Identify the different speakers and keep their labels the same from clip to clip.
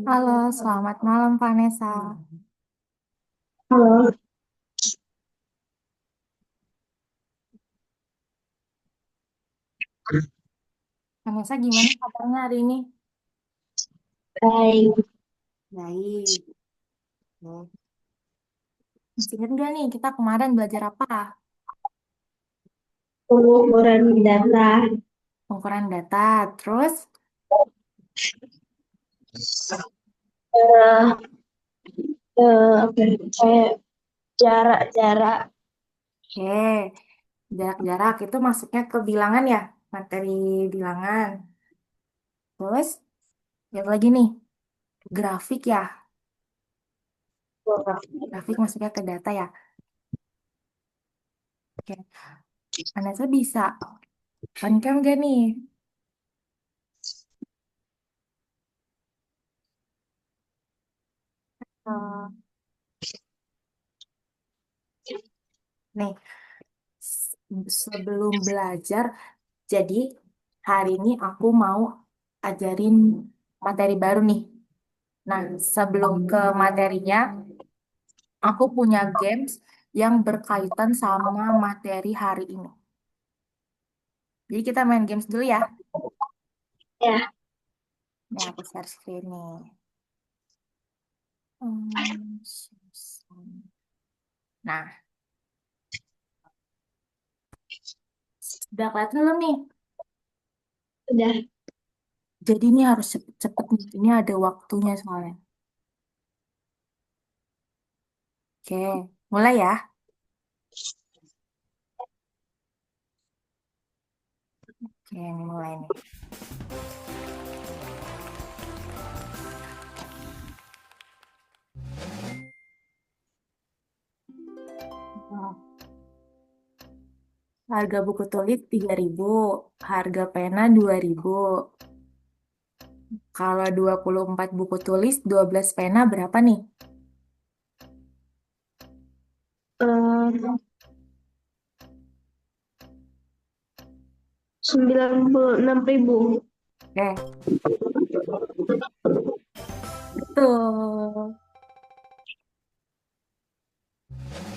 Speaker 1: Halo, selamat malam Vanessa.
Speaker 2: Halo,
Speaker 1: Vanessa, gimana kabarnya hari ini?
Speaker 2: baik.
Speaker 1: Baik. Oke. Masih ingat nggak nih kita kemarin belajar apa?
Speaker 2: Pengukuran data.
Speaker 1: Pengukuran data. Terus,
Speaker 2: eh Apa ya, kayak jarak-jarak.
Speaker 1: oke, jarak-jarak itu masuknya ke bilangan ya, materi bilangan. Terus, lihat lagi nih, grafik ya. Grafik masuknya ke data ya. Oke, Vanessa bisa on cam gak nih? Eh, Nih, s- sebelum belajar, jadi hari ini aku mau ajarin materi baru nih. Nah, sebelum ke materinya, aku punya games yang berkaitan sama materi hari ini. Jadi kita main games dulu ya.
Speaker 2: Ya,
Speaker 1: Nih aku share screen nih. Hmm, Nah, udah kelihatan belum nih?
Speaker 2: udah.
Speaker 1: Jadi ini harus cepet-cepet nih. Ini ada waktunya soalnya. Oke, mulai ya. Oke, ini mulai nih. Harga buku tulis 3.000, harga pena 2.000. Kalau 24 buku tulis, 12 pena berapa nih?
Speaker 2: eh 96.000.
Speaker 1: Oke, betul.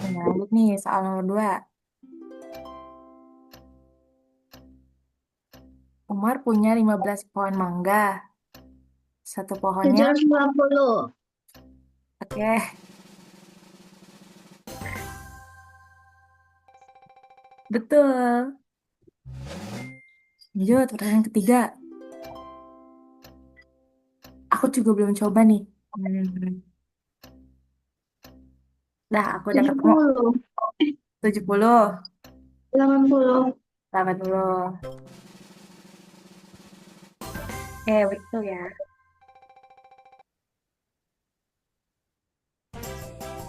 Speaker 1: Ini lanjut nih, soal nomor 2. Umar punya 15 pohon mangga. Satu pohonnya,
Speaker 2: 750.
Speaker 1: oke, betul. Lanjut, pertanyaan ketiga. Aku juga belum coba nih. Dah, aku udah
Speaker 2: tujuh
Speaker 1: ketemu.
Speaker 2: puluh
Speaker 1: 70,
Speaker 2: 80.
Speaker 1: 80. Betul ya.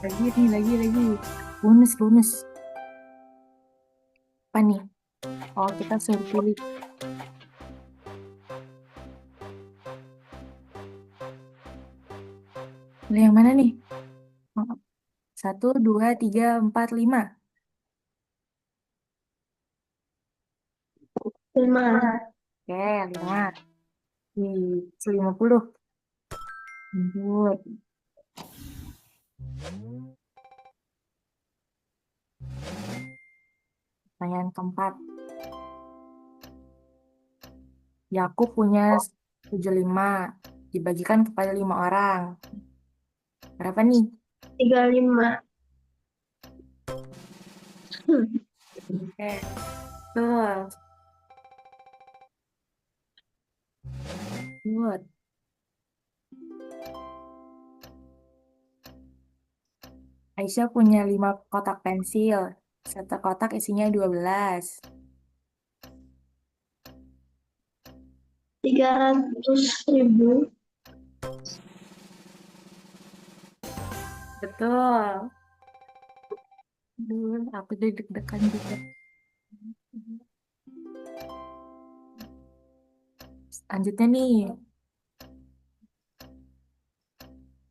Speaker 1: Lagi nih, lagi. Bonus, bonus. Apa nih? Oh, kita suruh pilih. Pilih yang mana nih? Oh, 1, 2, 3, 4, 5.
Speaker 2: 5.
Speaker 1: Oke, 5. 50. Lanjut. Pertanyaan keempat. Yakub punya 75. Dibagikan kepada 5 orang. Berapa nih?
Speaker 2: 35.
Speaker 1: Oke, betul. Good. Aisyah punya 5 kotak pensil. Satu kotak isinya 12.
Speaker 2: 300.000.
Speaker 1: Betul. Aduh, aku udah deg-degan juga. Lanjutnya nih.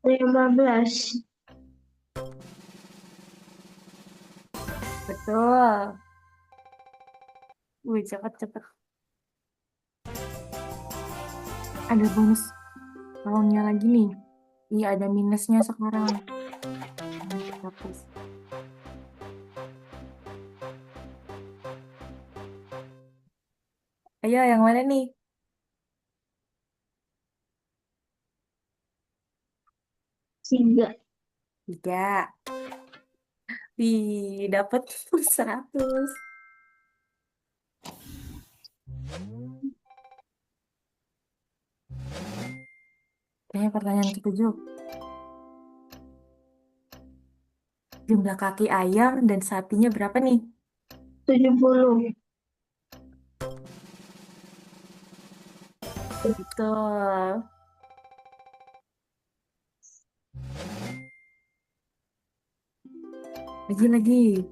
Speaker 2: 15.
Speaker 1: Betul. Wih, cepet-cepet. Ada bonus tahunnya lagi nih. Iya, ada minusnya sekarang. Hapus. Ayo, yang mana nih?
Speaker 2: 3.
Speaker 1: 3. Dapat 100. Kayaknya pertanyaan ketujuh. Jumlah kaki ayam dan sapinya berapa nih?
Speaker 2: 70.
Speaker 1: Betul. Lagi-lagi.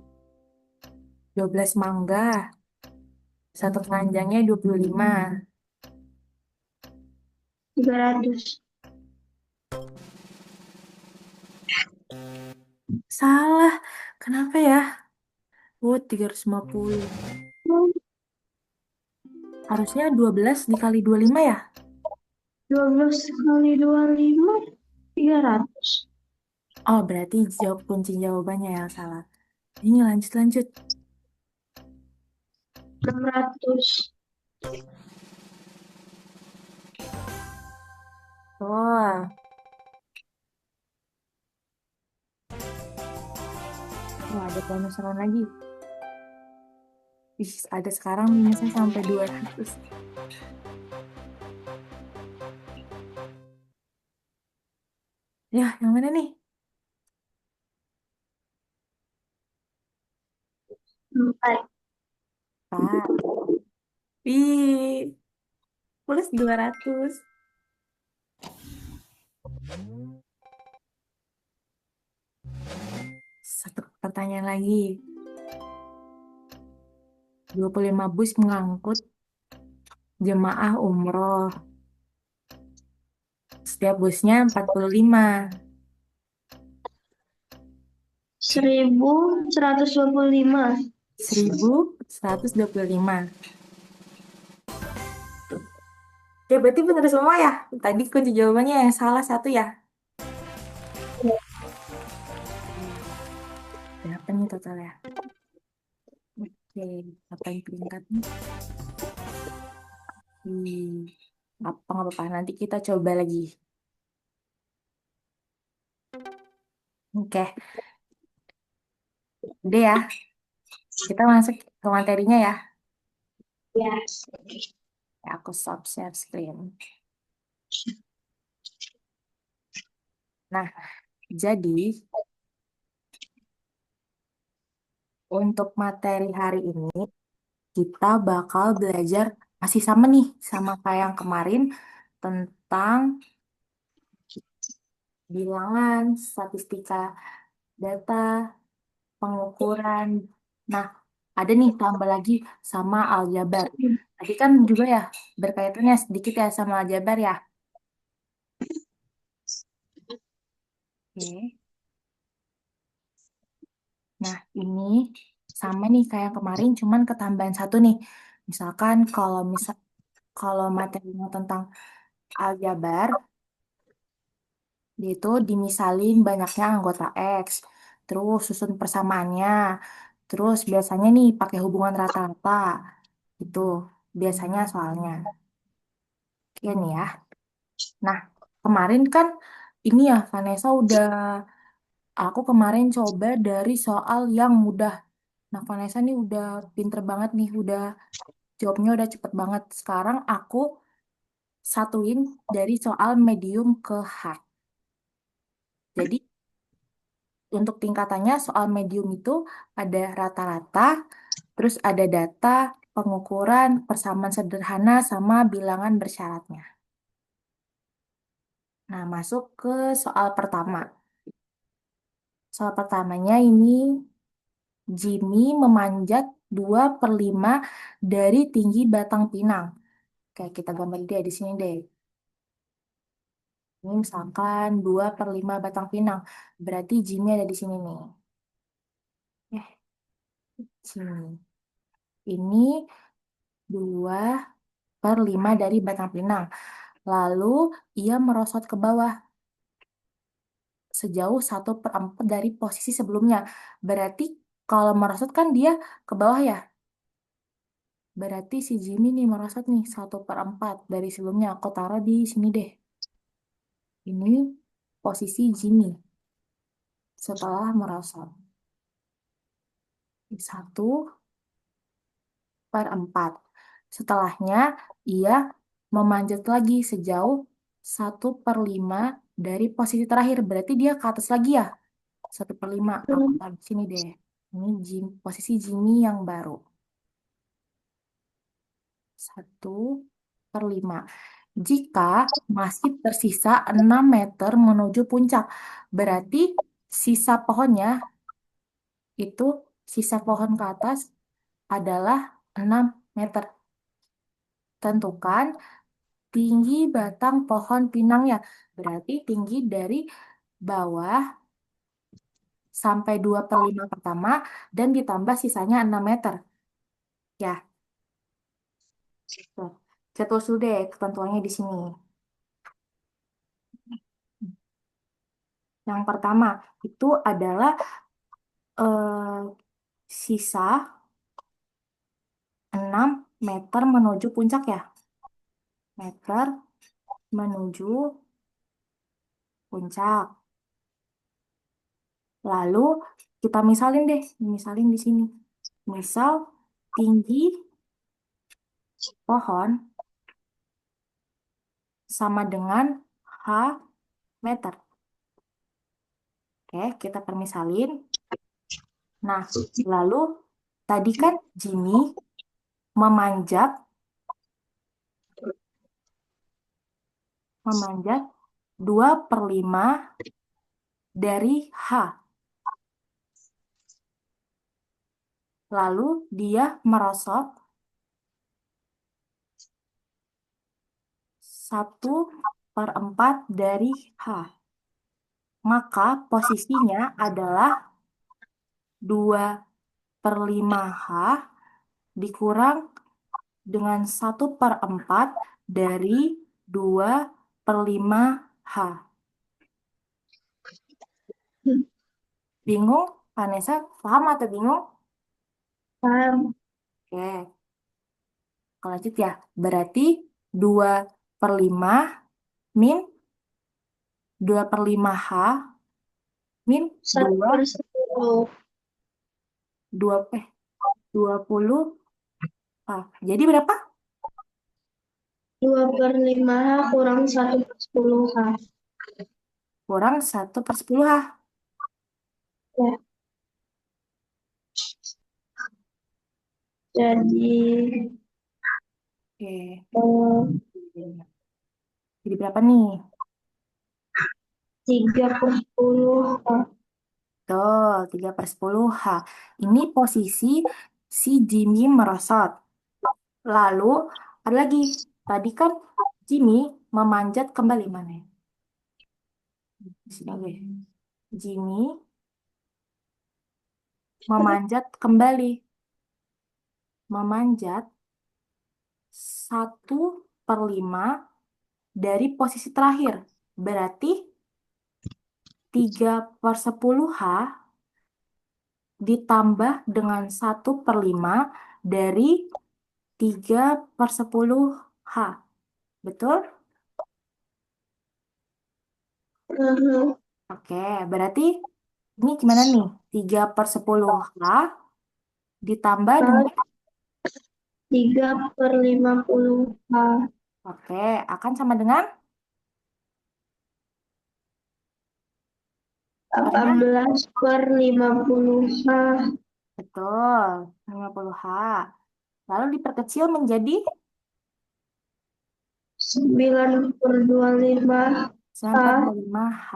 Speaker 1: 12 mangga. Satu keranjangnya 25.
Speaker 2: 300.
Speaker 1: Salah. Kenapa ya? Oh, 350. Harusnya 12 dikali 25 ya?
Speaker 2: 12 kali 25, 300.
Speaker 1: Oh, berarti jawab kunci jawabannya yang salah. Ini lanjut-lanjut.
Speaker 2: 600.
Speaker 1: Oh, wah, ada bonus round lagi. Ih, ada sekarang minusnya sampai 200. Ya, yang mana nih?
Speaker 2: 4.
Speaker 1: Pak. Ih, plus 200. Satu pertanyaan lagi. 25 bus mengangkut jemaah umroh. Setiap busnya 45.
Speaker 2: 1125.
Speaker 1: 1125. Ya, berarti benar semua ya? Tadi kunci jawabannya yang salah satu ya? Berapa nih totalnya? Oke, apa yang peringkatnya? Nggak apa-apa. Nanti kita coba lagi. Oke, udah ya. Kita masuk ke materinya ya.
Speaker 2: Ya.
Speaker 1: Ya, aku stop share screen. Nah, jadi untuk materi hari ini kita bakal belajar masih sama nih, sama kayak yang kemarin tentang bilangan, statistika data, pengukuran. Nah, ada nih tambah lagi sama aljabar. Tadi kan juga ya berkaitannya sedikit ya sama aljabar ya. Oke. Nah, ini sama nih kayak kemarin, cuman ketambahan satu nih. Misalkan kalau materinya tentang aljabar, dia itu dimisalin banyaknya anggota X, terus susun persamaannya, terus biasanya nih pakai hubungan rata-rata, itu biasanya soalnya. Oke nih ya. Nah, kemarin kan ini ya Vanessa aku kemarin coba dari soal yang mudah. Nah, Vanessa nih udah pinter banget nih, jawabnya udah cepet banget. Sekarang aku satuin dari soal medium ke hard. Jadi untuk tingkatannya soal medium itu ada rata-rata, terus ada data, pengukuran, persamaan sederhana, sama bilangan bersyaratnya. Nah, masuk ke soal pertama. Soal pertamanya ini Jimmy memanjat 2/5 dari tinggi batang pinang. Kayak kita gambar dia di sini deh. Ini misalkan 2/5 batang pinang. Berarti Jimmy ada di sini nih. Eh, sini. Ini 2/5 dari batang pinang. Lalu ia merosot ke bawah sejauh 1/4 dari posisi sebelumnya. Berarti kalau merosot kan dia ke bawah ya. Berarti si Jimmy nih merosot nih 1/4 dari sebelumnya. Aku taruh di sini deh. Ini posisi Jimmy setelah merosot. 1/4. Setelahnya, ia memanjat lagi sejauh 1/5 dari posisi terakhir. Berarti dia ke atas lagi ya? 1/5. Aku taruh di sini deh. Ini posisi Jimmy yang baru. 1/5. Jika masih tersisa 6 meter menuju puncak, berarti sisa pohonnya itu, sisa pohon ke atas adalah 6 meter. Tentukan tinggi batang pohon pinangnya. Berarti tinggi dari bawah sampai 2/5 pertama dan ditambah sisanya 6 meter. Ya, tuh. Kita tulis dulu deh ketentuannya di sini. Yang pertama itu adalah sisa 6 meter menuju puncak ya. Meter menuju puncak. Lalu kita misalin deh, misalin di sini. Misal tinggi pohon sama dengan H meter. Oke, kita permisalin. Nah, lalu tadi kan Jimmy memanjat memanjat 2/5 dari H. Lalu dia merosot 1/4 dari H. Maka posisinya adalah 2/5 H dikurang dengan 1/4 dari 2/5 H. Bingung? Vanessa, paham atau bingung?
Speaker 2: Paham.
Speaker 1: Oke, kalau lanjut ya. Berarti 2/5 min 2/5 H min
Speaker 2: Satu
Speaker 1: 2,
Speaker 2: per 10.
Speaker 1: 2, 20 H. Jadi berapa?
Speaker 2: 2/5H kurang 1/10H.
Speaker 1: Kurang 1/10 H.
Speaker 2: Ya, jadi
Speaker 1: Oke.
Speaker 2: eh,
Speaker 1: Jadi berapa nih?
Speaker 2: 3/10H.
Speaker 1: Tuh, 3/10 H. Ini posisi si Jimmy merosot. Lalu, ada lagi. Tadi kan Jimmy memanjat kembali mana ya? Di sini gue. Jimmy memanjat kembali. Memanjat 1/5 dari posisi terakhir. Berarti 3/10H ditambah dengan 1/5 dari 3/10H. Betul? Oke, berarti ini gimana nih? 3/10H ditambah dengan,
Speaker 2: 3/50H.
Speaker 1: oke, akan sama dengan, karena
Speaker 2: 18/50H.
Speaker 1: betul, 50H. Lalu diperkecil menjadi
Speaker 2: 9/25H.
Speaker 1: 9/25H.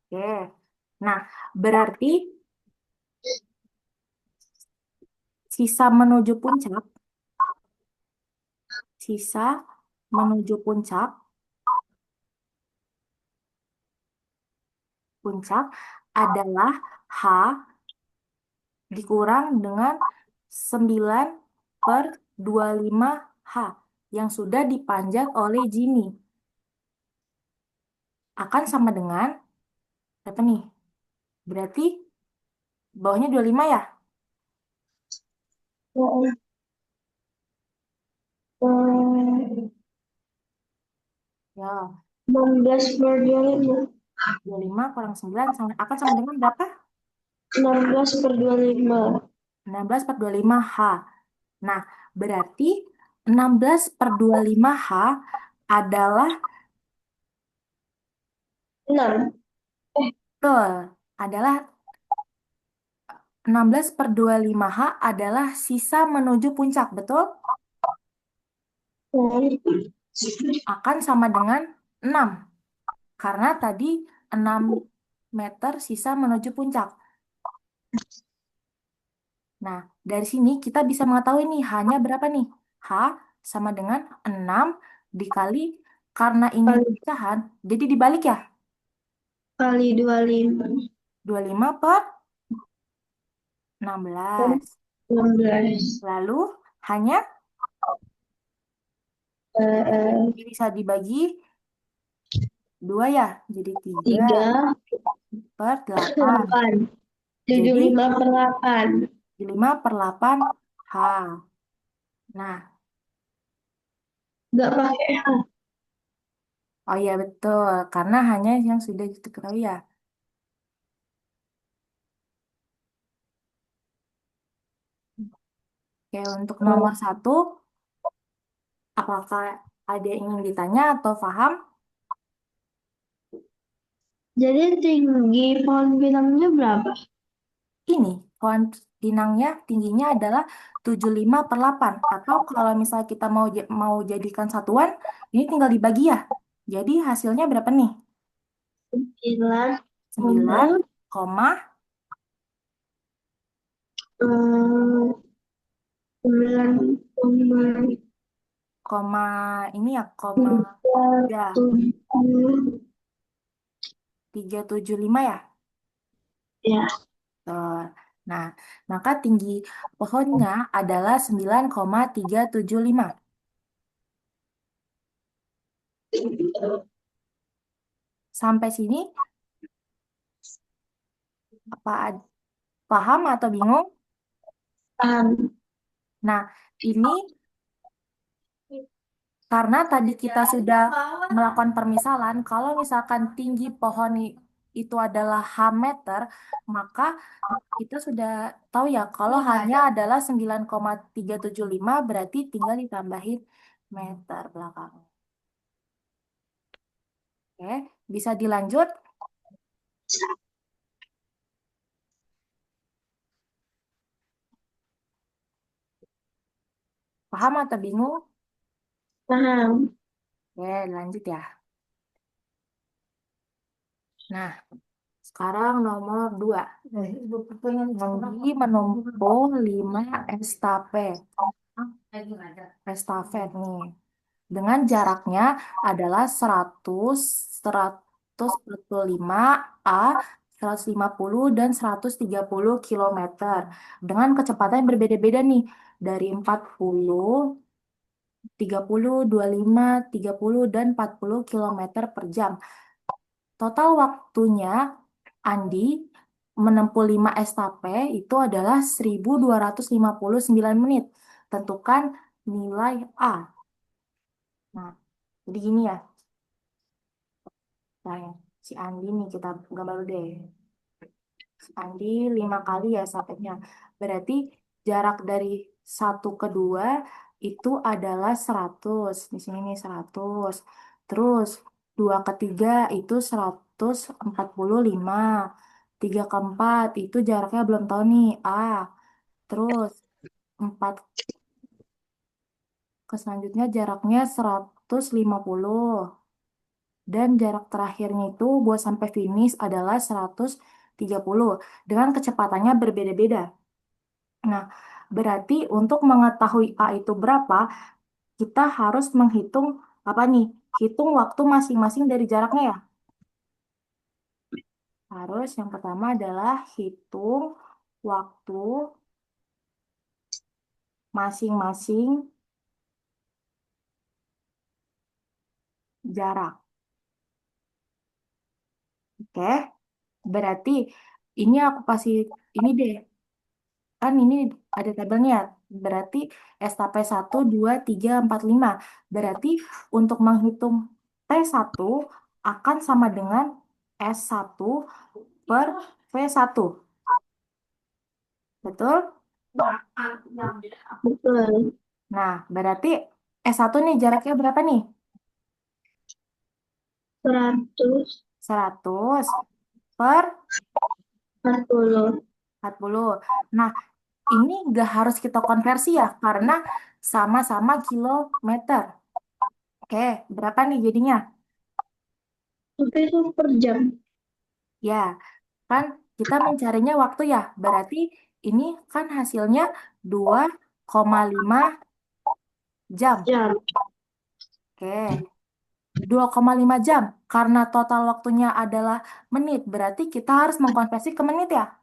Speaker 1: Oke. Nah, berarti sisa menuju puncak, sisa menuju puncak adalah H dikurang dengan 9/25H yang sudah dipanjat oleh Jimmy. akan sama dengan berapa nih? Berarti bawahnya 25 ya?
Speaker 2: Eh, eh,
Speaker 1: Ya,
Speaker 2: 16 per 25.
Speaker 1: 25 kurang 9 akan sama dengan berapa?
Speaker 2: 16 per 25.
Speaker 1: 16 per 25H. Nah, berarti 16 per 25H adalah,
Speaker 2: 6.
Speaker 1: betul, adalah 16 per 25H adalah sisa menuju puncak, betul? Akan sama dengan 6. Karena tadi 6 meter sisa menuju puncak. Nah, dari sini kita bisa mengetahui nih, hanya berapa nih? H sama dengan 6 dikali, karena ini
Speaker 2: Kali,
Speaker 1: pecahan, jadi dibalik ya.
Speaker 2: kali 25.
Speaker 1: 25 per 16.
Speaker 2: 16.
Speaker 1: Lalu hanya bisa dibagi 2 ya. Jadi 3
Speaker 2: 3,
Speaker 1: per 8.
Speaker 2: 8.
Speaker 1: Jadi
Speaker 2: 75 per 8.
Speaker 1: 5 per 8 H. Nah,
Speaker 2: Nggak pakai H.
Speaker 1: oh iya betul. Karena hanya yang sudah diketahui ya. Oke, untuk nomor satu, apakah ada yang ingin ditanya atau paham?
Speaker 2: Jadi tinggi pohon pinangnya berapa?
Speaker 1: Ini, pohon pinangnya tingginya adalah 75 per 8. Atau kalau misalnya kita mau jadikan satuan, ini tinggal dibagi ya. Jadi hasilnya berapa nih?
Speaker 2: 9,
Speaker 1: 9, koma,
Speaker 2: 9,
Speaker 1: koma ini ya, koma 3,
Speaker 2: 7.
Speaker 1: 375 ya.
Speaker 2: Ya.
Speaker 1: Betul. Nah, maka tinggi pohonnya adalah 9,375. Sampai sini apa paham atau bingung?
Speaker 2: Paham.
Speaker 1: Nah, ini karena tadi kita sudah melakukan permisalan, kalau misalkan tinggi pohon itu adalah H meter, maka kita sudah tahu ya, kalau hanya adalah 9,375 berarti tinggal ditambahin meter belakang. Oke, bisa dilanjut? Paham atau bingung?
Speaker 2: Paham.
Speaker 1: Oke, lanjut ya. Nah, sekarang nomor 2. Anggi menempuh 5 estafet. Estafet nih. Dengan jaraknya adalah 100, 145 A, 150 dan 130 kilometer. Dengan kecepatan yang berbeda-beda nih. Dari 40, 30, 25, 30, dan 40 kilometer per jam. Total waktunya Andi menempuh 5 estape itu adalah 1.259 menit. Tentukan nilai A. Nah, jadi gini ya. Nah, si Andi nih kita gambar dulu deh. Si Andi 5 kali ya estafetnya. Berarti jarak dari satu ke dua itu adalah 100. Di sini nih 100. Terus dua ke tiga itu 145. Tiga ke empat itu jaraknya belum tahu nih A. Terus empat ke selanjutnya jaraknya 150. Dan jarak terakhirnya itu buat sampai finish adalah 130 dengan kecepatannya berbeda-beda. Nah, berarti untuk mengetahui A itu berapa, kita harus menghitung apa nih? Hitung waktu masing-masing dari jaraknya ya. Harus yang pertama adalah hitung waktu masing-masing jarak. Oke, berarti ini aku kasih ini deh. Kan ini ada tabelnya. Berarti SKP 1, 2, 3, 4, 5. Berarti untuk menghitung T1 akan sama dengan S1 per V1. Betul?
Speaker 2: Betul.
Speaker 1: Nah, berarti S1 nih jaraknya berapa nih?
Speaker 2: 140.
Speaker 1: 100 per 40. Nah, ini nggak harus kita konversi ya, karena sama-sama kilometer. Oke, berapa nih jadinya?
Speaker 2: Tapi itu per jam.
Speaker 1: Ya, kan kita mencarinya waktu ya. Berarti ini kan hasilnya 2,5 jam.
Speaker 2: Jam.
Speaker 1: Oke, 2,5 jam. Karena total waktunya adalah menit, berarti kita harus mengkonversi ke menit ya.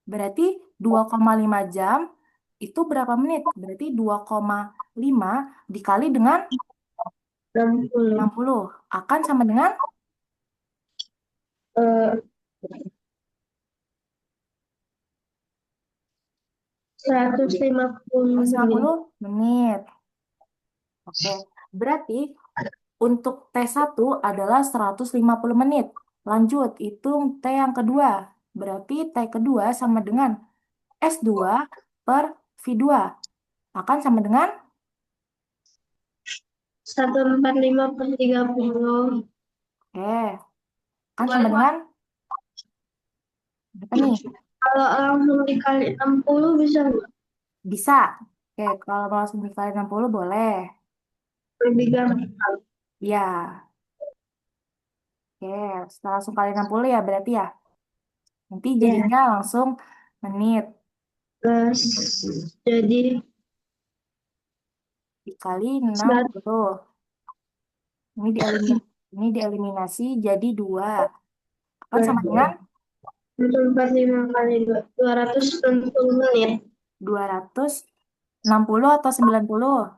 Speaker 1: Berarti 2,5 jam itu berapa menit? Berarti 2,5 dikali dengan
Speaker 2: 60.
Speaker 1: 60 akan sama dengan
Speaker 2: Eh, 150 menit.
Speaker 1: 150 menit. Oke, berarti untuk T1 adalah 150 menit. Lanjut, hitung T yang kedua. Berarti T kedua sama dengan S2 per V2. Akan sama dengan,
Speaker 2: 145 per 30.
Speaker 1: akan sama dengan berapa nih?
Speaker 2: Kalau langsung dikali 60 bisa nggak?
Speaker 1: Bisa. Oke, kalau langsung dikali 60 boleh.
Speaker 2: Lebih gampang.
Speaker 1: Ya, oke. Setelah langsung kali 60 ya berarti ya. Nanti
Speaker 2: Ya,
Speaker 1: jadinya langsung menit
Speaker 2: plus jadi
Speaker 1: dikali enam
Speaker 2: 100
Speaker 1: puluh. Ini dieliminasi jadi 2. Akan sama dengan
Speaker 2: 45 kali 260 menit.
Speaker 1: 260 atau 90?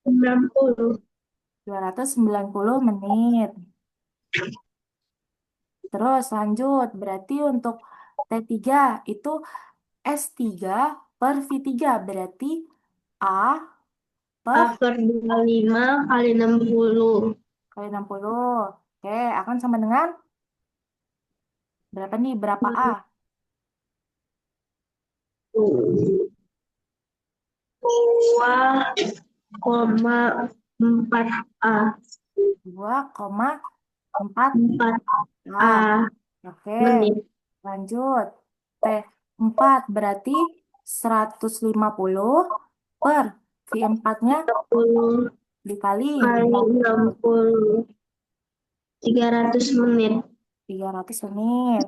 Speaker 2: 90.
Speaker 1: 290 menit. Terus lanjut, berarti untuk T3 itu S3 per V3. Berarti A
Speaker 2: A
Speaker 1: per
Speaker 2: per 25 kali 60.
Speaker 1: kali 60. Oke, akan sama dengan berapa nih? Berapa A?
Speaker 2: 2,4 A.
Speaker 1: 2,4
Speaker 2: 4
Speaker 1: A.
Speaker 2: A
Speaker 1: Oke,
Speaker 2: menit.
Speaker 1: lanjut. T4 berarti 150 per V4-nya
Speaker 2: 10
Speaker 1: dikali
Speaker 2: kali
Speaker 1: 50.
Speaker 2: 60. 300 menit.
Speaker 1: 300 menit.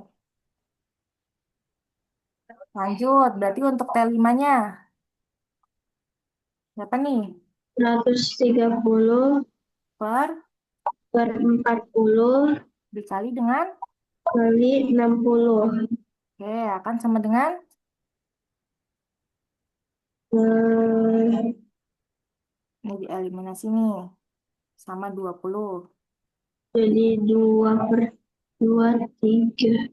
Speaker 1: Lanjut, berarti untuk T5-nya berapa nih?
Speaker 2: 130
Speaker 1: Per
Speaker 2: per 40
Speaker 1: dikali dengan,
Speaker 2: kali 60.
Speaker 1: oke, akan sama dengan,
Speaker 2: Eh,
Speaker 1: ini dieliminasi nih, sama 20.
Speaker 2: jadi 2 per 2, 3.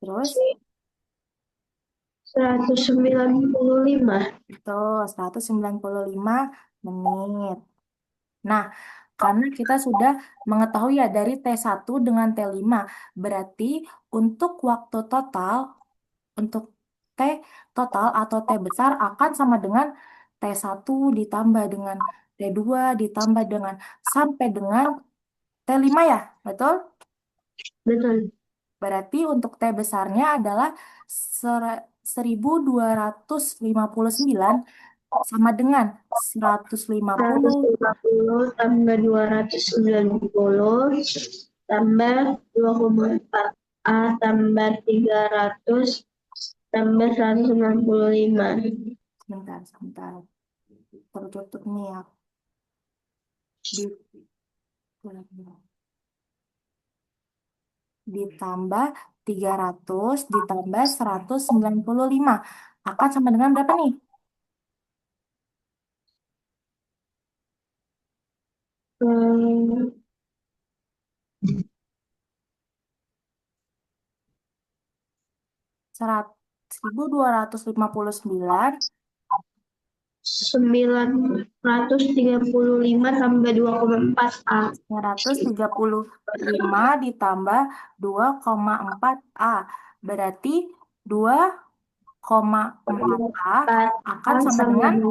Speaker 1: Terus,
Speaker 2: 195.
Speaker 1: itu 195 menit. Nah, karena kita sudah mengetahui ya dari T1 dengan T5, berarti untuk waktu total, untuk T total atau T besar akan sama dengan T1 ditambah dengan T2 ditambah dengan sampai dengan T5 ya, betul?
Speaker 2: Betul.
Speaker 1: Berarti untuk T besarnya adalah 1259 sama dengan 150
Speaker 2: 150 tambah 290 tambah 2,4 A tambah 300 tambah 195.
Speaker 1: sebentar, sebentar. Tertutup nih ya. Di, ditambah 300 ditambah 195 akan sama dengan berapa nih?
Speaker 2: Hmm,
Speaker 1: 1259
Speaker 2: 935 tambah 2,4 A.
Speaker 1: 935 ditambah 2,4 A. Berarti 2,4 A
Speaker 2: 4
Speaker 1: akan
Speaker 2: A
Speaker 1: sama
Speaker 2: sama
Speaker 1: dengan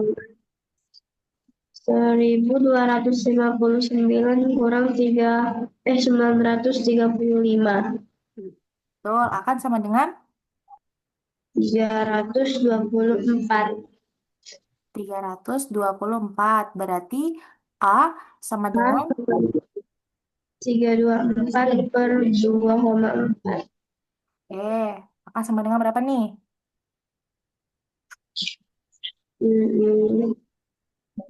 Speaker 2: 1259 kurang 935.
Speaker 1: betul, akan sama dengan
Speaker 2: 324.
Speaker 1: 324. Berarti A sama dengan
Speaker 2: 324 per 2,4.
Speaker 1: akan sama dengan berapa nih?
Speaker 2: Hmm,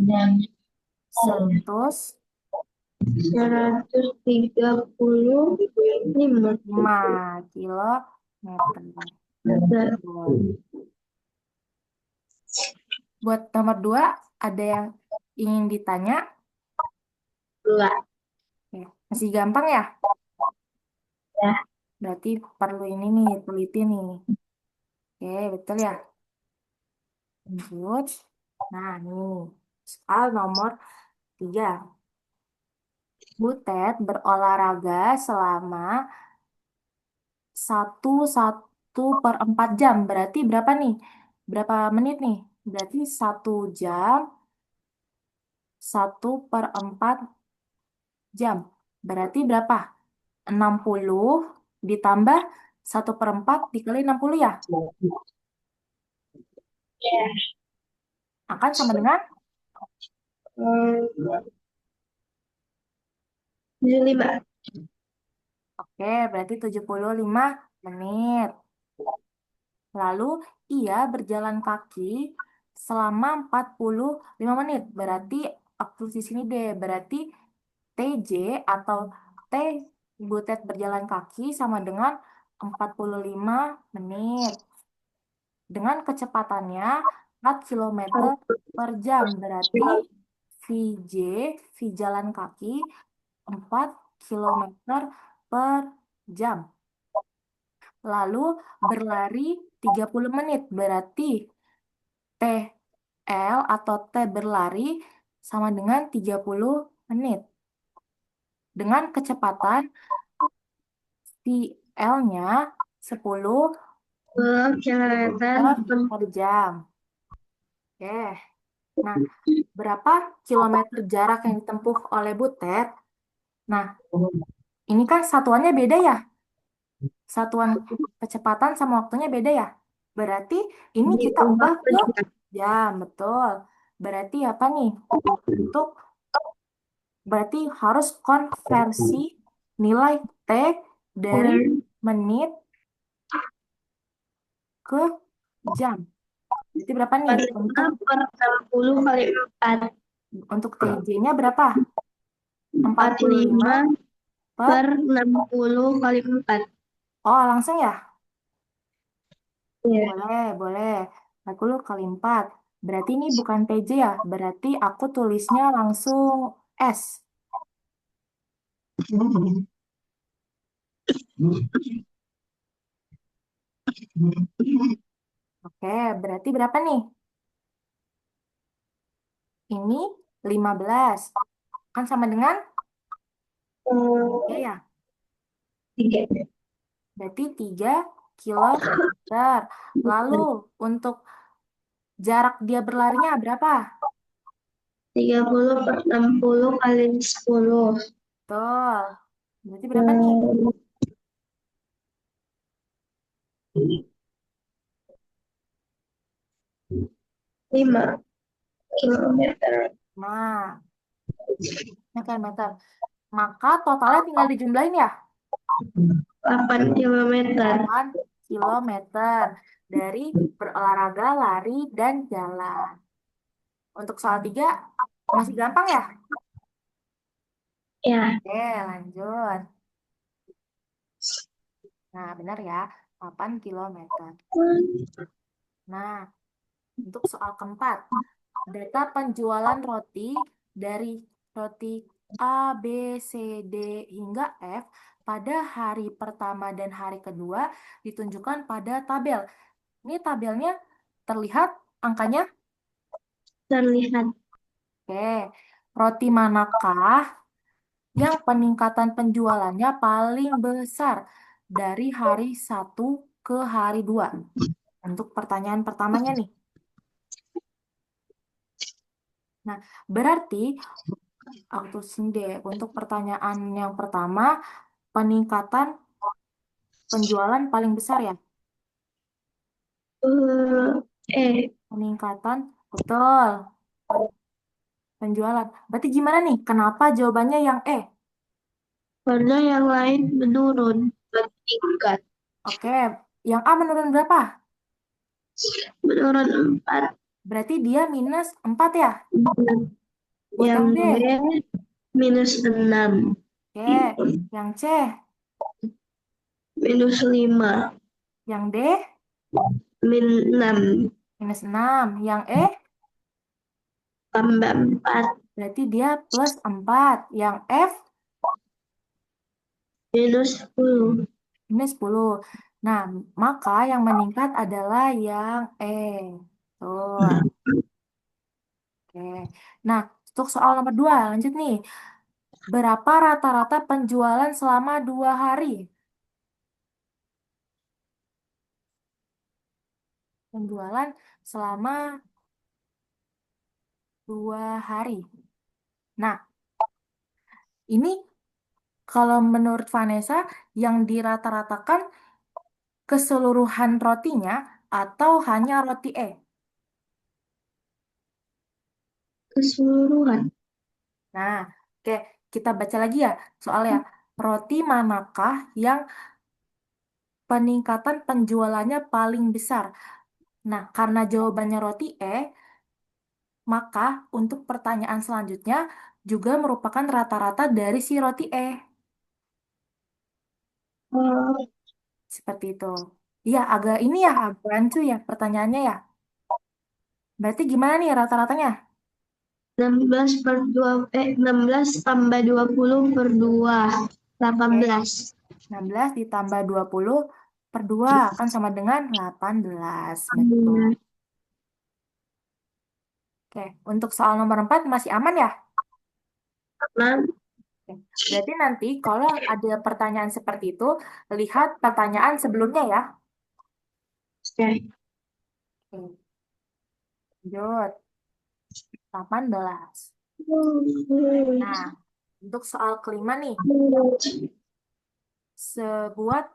Speaker 2: dan
Speaker 1: 105
Speaker 2: 135
Speaker 1: kilometer.
Speaker 2: meter.
Speaker 1: Betul. Buat nomor 2, ada yang ingin ditanya?
Speaker 2: Dua.
Speaker 1: Ya, masih gampang ya?
Speaker 2: Ya.
Speaker 1: Berarti perlu ini nih, teliti nih. Oke, betul ya? Lanjut. Nah, nih. Soal nomor 3. Butet berolahraga selama 1,4 jam. Berarti berapa nih? Berapa menit nih? Berarti 1 jam, 1/4 jam. Berarti berapa? 60 ditambah 1/4 dikali 60 ya?
Speaker 2: Ya.
Speaker 1: Akan sama dengan?
Speaker 2: 75.
Speaker 1: Oke, berarti 75 menit. Lalu ia berjalan kaki selama 45 menit. Berarti aku di sini deh. Berarti TJ atau T Butet berjalan kaki sama dengan 45 menit. Dengan kecepatannya 4 kilometer per jam. Berarti VJ, V jalan kaki 4 kilometer per jam. Lalu berlari 30 menit. Berarti TL atau T berlari sama dengan 30 menit. Dengan kecepatan VL-nya 10
Speaker 2: kilometer
Speaker 1: per jam. Oke. Nah, berapa kilometer jarak yang ditempuh oleh Butet? Nah, ini kan satuannya beda ya. Satuan kecepatan sama waktunya beda ya. Berarti ini kita ubah ke jam, betul. Berarti apa nih? Untuk berarti harus konversi nilai T dari menit ke jam. Berarti berapa nih?
Speaker 2: 60 kali 4.
Speaker 1: Untuk TJ-nya berapa? 45
Speaker 2: 45
Speaker 1: per...
Speaker 2: per 60 kali 4.
Speaker 1: Oh, langsung ya?
Speaker 2: Iya.
Speaker 1: Boleh, boleh. 40 kali 4. Berarti ini bukan TJ ya? Berarti aku tulisnya langsung S. Oke, berarti berapa nih? Ini 15. Kan sama dengan? Ya, ya.
Speaker 2: 3.
Speaker 1: Berarti 3 kilometer. Lalu untuk jarak dia berlarinya berapa?
Speaker 2: 30 per 60 kali 10.
Speaker 1: Betul. Berarti berapa nih?
Speaker 2: 5 kilometer.
Speaker 1: Nah, ini kan meter. Maka totalnya tinggal dijumlahin ya?
Speaker 2: 8 kilometer.
Speaker 1: 8 kilometer dari berolahraga, lari, dan jalan. Untuk soal 3 masih gampang ya?
Speaker 2: Ya.
Speaker 1: Oke, lanjut. Nah, benar ya. 8 kilometer. Nah, untuk soal keempat, data penjualan roti dari roti A, B, C, D hingga F pada hari pertama dan hari kedua ditunjukkan pada tabel. Ini tabelnya terlihat angkanya.
Speaker 2: Terlihat.
Speaker 1: Oke, roti manakah yang peningkatan penjualannya paling besar dari hari satu ke hari 2? Untuk pertanyaan pertamanya nih. Nah, berarti waktu sende untuk pertanyaan yang pertama, peningkatan penjualan paling besar ya?
Speaker 2: Eh,
Speaker 1: Peningkatan, betul. Pen- Penjualan. Berarti gimana nih? Kenapa jawabannya yang E?
Speaker 2: karena yang lain menurun meningkat.
Speaker 1: Oke, yang A menurun berapa?
Speaker 2: Menurun 4.
Speaker 1: Berarti dia minus 4 ya? Buat
Speaker 2: Yang
Speaker 1: yang D.
Speaker 2: B -6.
Speaker 1: Oke, yang C,
Speaker 2: -5.
Speaker 1: yang D
Speaker 2: -6.
Speaker 1: minus 6, yang E
Speaker 2: Tambah 4.
Speaker 1: berarti dia plus 4, yang F
Speaker 2: -10.
Speaker 1: minus 10. Nah, maka yang meningkat adalah yang E. Tuh, oke. Nah, untuk soal nomor 2, lanjut nih. Berapa rata-rata penjualan selama 2 hari? Penjualan selama 2 hari. Nah, ini kalau menurut Vanessa, yang dirata-ratakan keseluruhan rotinya atau hanya roti E?
Speaker 2: Keseluruhan.
Speaker 1: Nah, oke, kita baca lagi ya soalnya. Roti manakah yang peningkatan penjualannya paling besar? Nah, karena jawabannya roti E, maka untuk pertanyaan selanjutnya juga merupakan rata-rata dari si roti E.
Speaker 2: Oh,
Speaker 1: Seperti itu. Iya, agak ini ya, agak rancu ya pertanyaannya ya. Berarti gimana nih rata-ratanya?
Speaker 2: 16 tambah 20 per 2.
Speaker 1: Oke,
Speaker 2: 18.
Speaker 1: 16 ditambah 20 per 2 kan sama dengan 18. Betul. Oke, untuk soal nomor 4 masih aman ya?
Speaker 2: Enam.
Speaker 1: Oke. Berarti nanti kalau ada pertanyaan seperti itu, lihat pertanyaan sebelumnya ya.
Speaker 2: Oke.
Speaker 1: Oke, lanjut. 18. Nah, untuk soal kelima nih, sebuah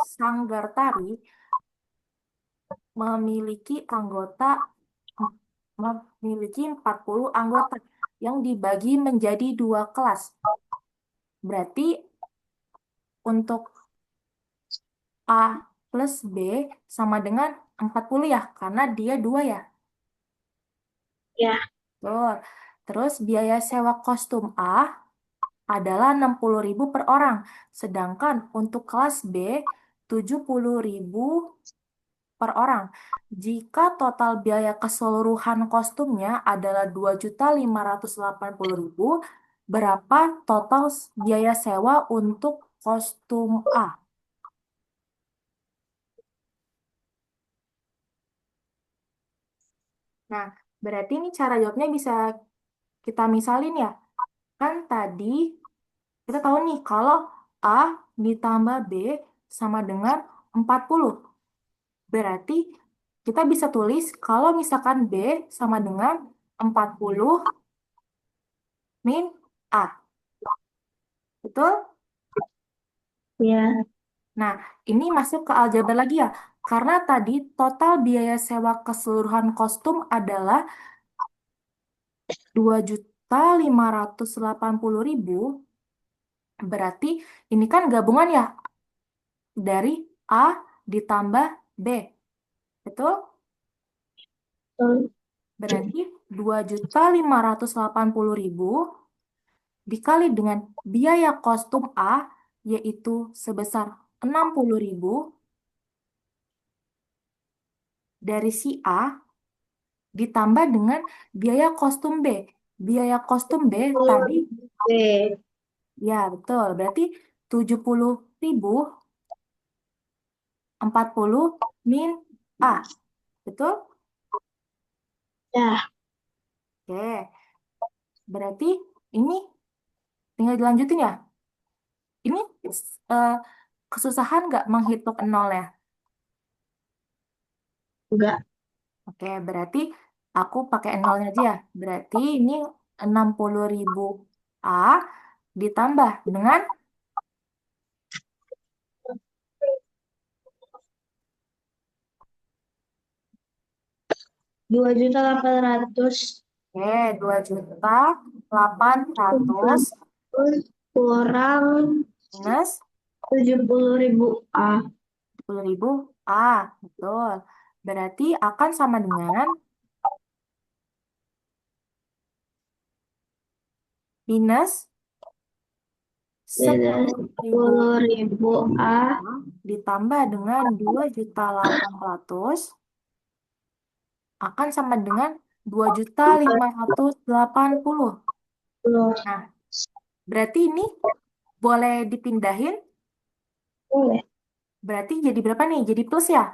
Speaker 1: sanggar tari memiliki memiliki 40 anggota yang dibagi menjadi 2 kelas. Berarti untuk A plus B sama dengan 40 ya, karena dia 2 ya.
Speaker 2: Ya.
Speaker 1: Betul. Terus biaya sewa kostum A adalah 60.000 per orang. Sedangkan untuk kelas B 70.000 per orang. Jika total biaya keseluruhan kostumnya adalah 2.580.000, berapa total biaya sewa untuk kostum A? Nah, berarti ini cara jawabnya bisa kita misalin ya. Kan tadi kita tahu nih kalau A ditambah B sama dengan 40. Berarti kita bisa tulis kalau misalkan B sama dengan 40 min A. Betul?
Speaker 2: Ya.
Speaker 1: Nah, ini masuk ke aljabar lagi ya. Karena tadi total biaya sewa keseluruhan kostum adalah 2.580.000. Berarti ini kan gabungan ya dari A ditambah B. Betul?
Speaker 2: Betul.
Speaker 1: Berarti 2.580.000 dikali dengan biaya kostum A yaitu sebesar 60.000 dari si A ditambah dengan biaya kostum B. Biaya kostum B tadi
Speaker 2: Oke.
Speaker 1: ya betul. Berarti 70.000 40 min A. Betul?
Speaker 2: Ya,
Speaker 1: Oke. Berarti ini tinggal dilanjutin ya. Ini eh, kesusahan nggak menghitung nol ya?
Speaker 2: enggak.
Speaker 1: Oke, berarti aku pakai nolnya aja ya. Berarti ini 60.000 A ditambah dengan
Speaker 2: 2.800.000
Speaker 1: oke, 2.800.000
Speaker 2: kurang
Speaker 1: minus
Speaker 2: 70.000 A.
Speaker 1: 10.000 A. Betul. Berarti akan sama dengan minus
Speaker 2: Minus
Speaker 1: 10.000
Speaker 2: 10.000 A
Speaker 1: ditambah dengan 2.800.000 akan sama dengan 2.580.000.
Speaker 2: plus.
Speaker 1: Nah, berarti ini boleh dipindahin,
Speaker 2: Boleh.
Speaker 1: berarti jadi berapa nih? Jadi plus ya?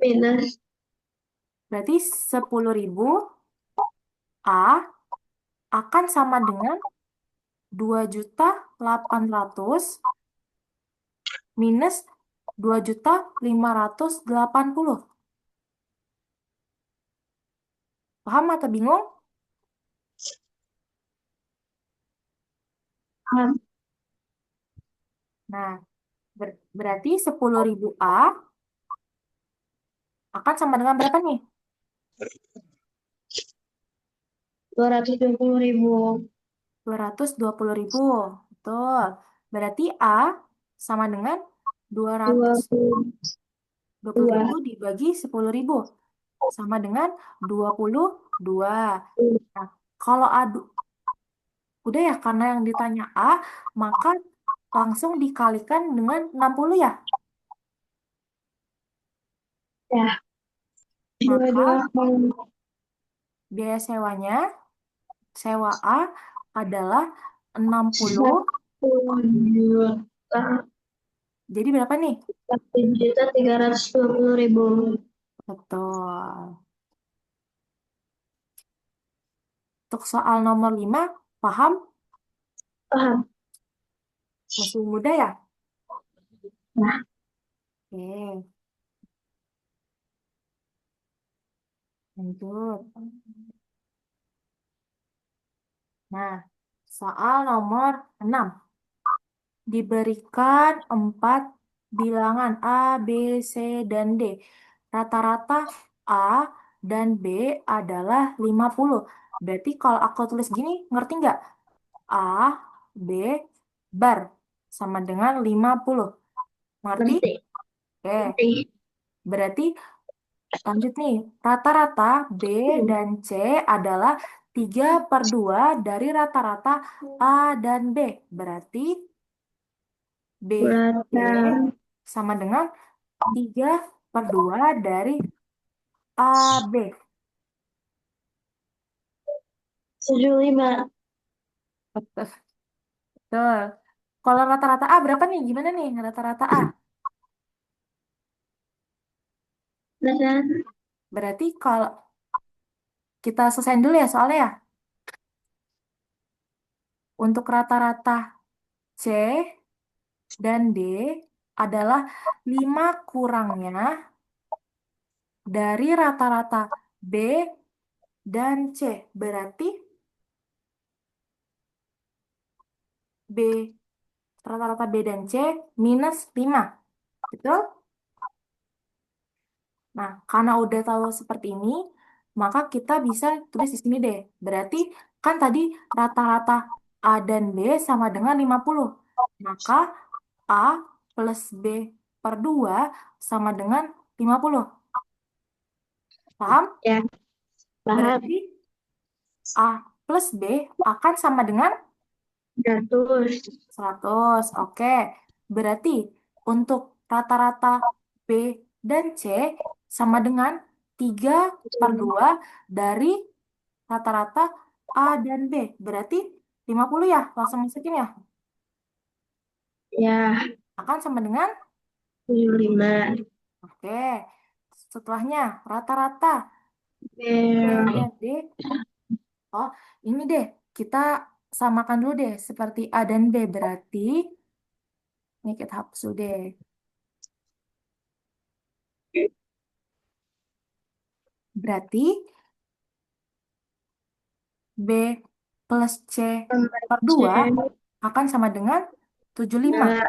Speaker 2: Minus
Speaker 1: Berarti 10.000 A akan sama dengan 2.800.000 minus 2.580.000. Paham atau bingung?
Speaker 2: A.
Speaker 1: Nah, berarti 10.000 A akan sama dengan berapa nih?
Speaker 2: 220.000.
Speaker 1: 220.000. Betul. Berarti A sama dengan dua ratus
Speaker 2: Dua puluh
Speaker 1: dua puluh
Speaker 2: dua
Speaker 1: ribu dibagi 10.000. Sama dengan 22. Nah, kalau adu, udah ya, karena yang ditanya A, maka langsung dikalikan dengan 60 ya.
Speaker 2: Ya,
Speaker 1: Maka
Speaker 2: 22
Speaker 1: biaya sewanya, sewa A adalah 60.
Speaker 2: 1 juta
Speaker 1: Jadi berapa nih?
Speaker 2: 1.320.000.
Speaker 1: Betul. Untuk soal nomor 5, paham?
Speaker 2: Paham?
Speaker 1: Masih muda ya?
Speaker 2: Nah,
Speaker 1: Oke, lanjut. Nah, soal nomor 6. Diberikan 4 bilangan A, B, C, dan D. Rata-rata A dan B adalah 50. Berarti kalau aku tulis gini, ngerti nggak? A, B, bar. Sama dengan 50. Ngerti?
Speaker 2: ngerti.
Speaker 1: Oke,
Speaker 2: Ngerti.
Speaker 1: berarti lanjut nih. Rata-rata B dan C adalah 3/2 dari rata-rata A dan B. Berarti BC
Speaker 2: Berapa?
Speaker 1: sama dengan 3/2 dari AB.
Speaker 2: 75.
Speaker 1: Betul. Betul. Kalau rata-rata A berapa nih? Gimana nih rata-rata A?
Speaker 2: Dan
Speaker 1: Berarti kalau kita selesaiin dulu ya soalnya ya. Untuk rata-rata C dan D adalah 5 kurangnya dari rata-rata B dan C. Berarti B rata-rata B dan C minus 5. Betul? Nah, karena udah tahu seperti ini, maka kita bisa tulis di sini deh. Berarti kan tadi rata-rata A dan B sama dengan 50. Maka A plus B per 2 sama dengan 50. Paham?
Speaker 2: ya, paham.
Speaker 1: Berarti A plus B akan sama dengan
Speaker 2: 100.
Speaker 1: 100. Oke. Berarti untuk rata-rata B dan C sama dengan 3/2 dari rata-rata A dan B. Berarti 50 ya, langsung masukin ya.
Speaker 2: Ya,
Speaker 1: Akan sama dengan,
Speaker 2: 75.
Speaker 1: oke. Setelahnya, rata-rata C
Speaker 2: Oke.
Speaker 1: dan D. Oh, ini deh, kita samakan dulu deh, seperti A dan B. Berarti, ini kita hapus dulu deh. Berarti, B plus C
Speaker 2: Tambah
Speaker 1: per
Speaker 2: C.
Speaker 1: 2 akan sama dengan 75.
Speaker 2: Nah, B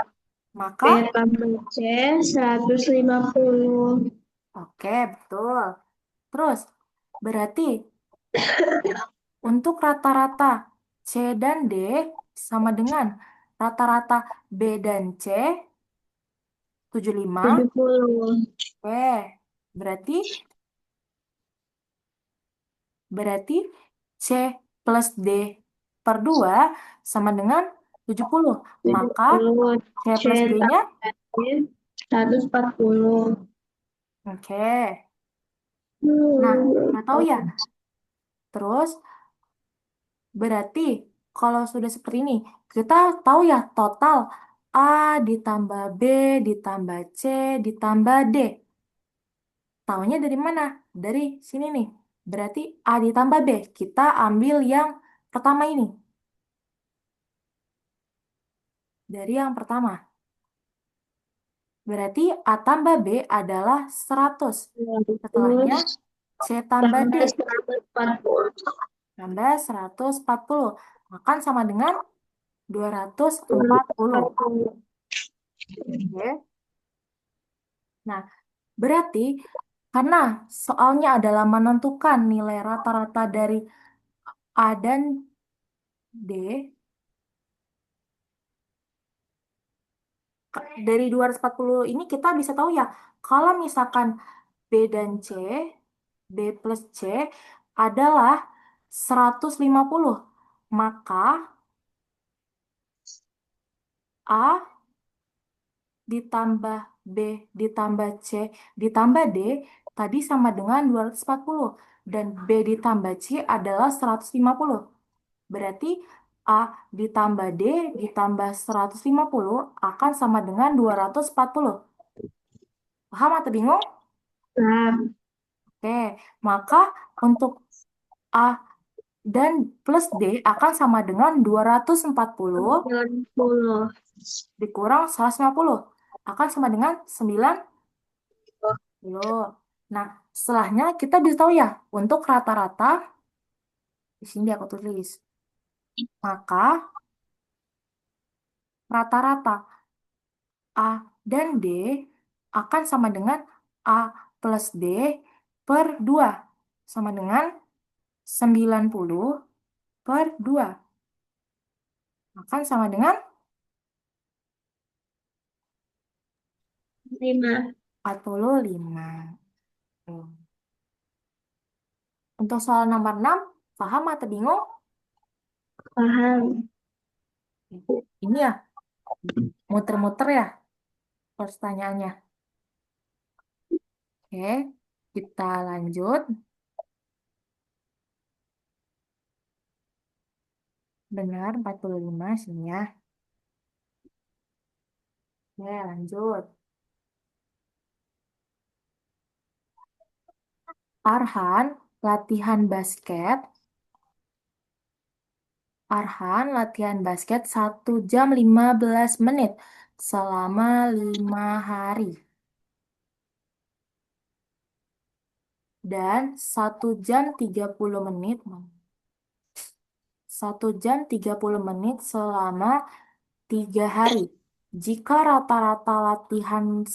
Speaker 1: Maka,
Speaker 2: tambah C 150.
Speaker 1: oke, betul. Terus, berarti untuk rata-rata C dan D sama dengan rata-rata B dan C 75.
Speaker 2: 70.
Speaker 1: Oke, berarti berarti C plus D per 2 sama dengan 70. Maka
Speaker 2: 70.
Speaker 1: C
Speaker 2: C
Speaker 1: plus D-nya,
Speaker 2: tambah D 140.
Speaker 1: oke. Nah, nggak tahu ya. Terus, berarti kalau sudah seperti ini, kita tahu ya total A ditambah B ditambah C ditambah D. Taunya dari mana? Dari sini nih. Berarti A ditambah B. Kita ambil yang pertama ini. Dari yang pertama. Berarti A tambah B adalah 100. Setelahnya
Speaker 2: Terus
Speaker 1: C tambah D.
Speaker 2: tambah 140.
Speaker 1: Tambah 140. Akan sama dengan 240.
Speaker 2: 140.
Speaker 1: Oke. Nah, berarti karena soalnya adalah menentukan nilai rata-rata dari A dan D, dari 240 ini kita bisa tahu ya, kalau misalkan B dan C, B plus C adalah 150, maka A ditambah B ditambah C ditambah D tadi sama dengan 240 dan B ditambah C adalah 150. Berarti A ditambah D ditambah 150 akan sama dengan 240. Paham atau bingung?
Speaker 2: Nah,
Speaker 1: Oke, maka untuk A dan plus D akan sama dengan 240
Speaker 2: 90.
Speaker 1: dikurang 150 akan sama dengan 90. Nah, setelahnya kita bisa tahu ya, untuk rata-rata, di sini aku tulis, maka rata-rata A dan D akan sama dengan A plus D per 2, sama dengan 90 per 2, akan sama dengan
Speaker 2: 5.
Speaker 1: 45. Untuk soal nomor 6, paham atau bingung?
Speaker 2: Paham.
Speaker 1: Ini ya, muter-muter ya pertanyaannya. Oke, kita lanjut. Benar, 45 sini ya. Oke, lanjut. Arhan latihan basket. Arhan latihan basket 1 jam 15 menit selama 5 hari. Dan 1 jam 30 menit. 1 jam 30 menit selama 3 hari. Jika rata-rata latihan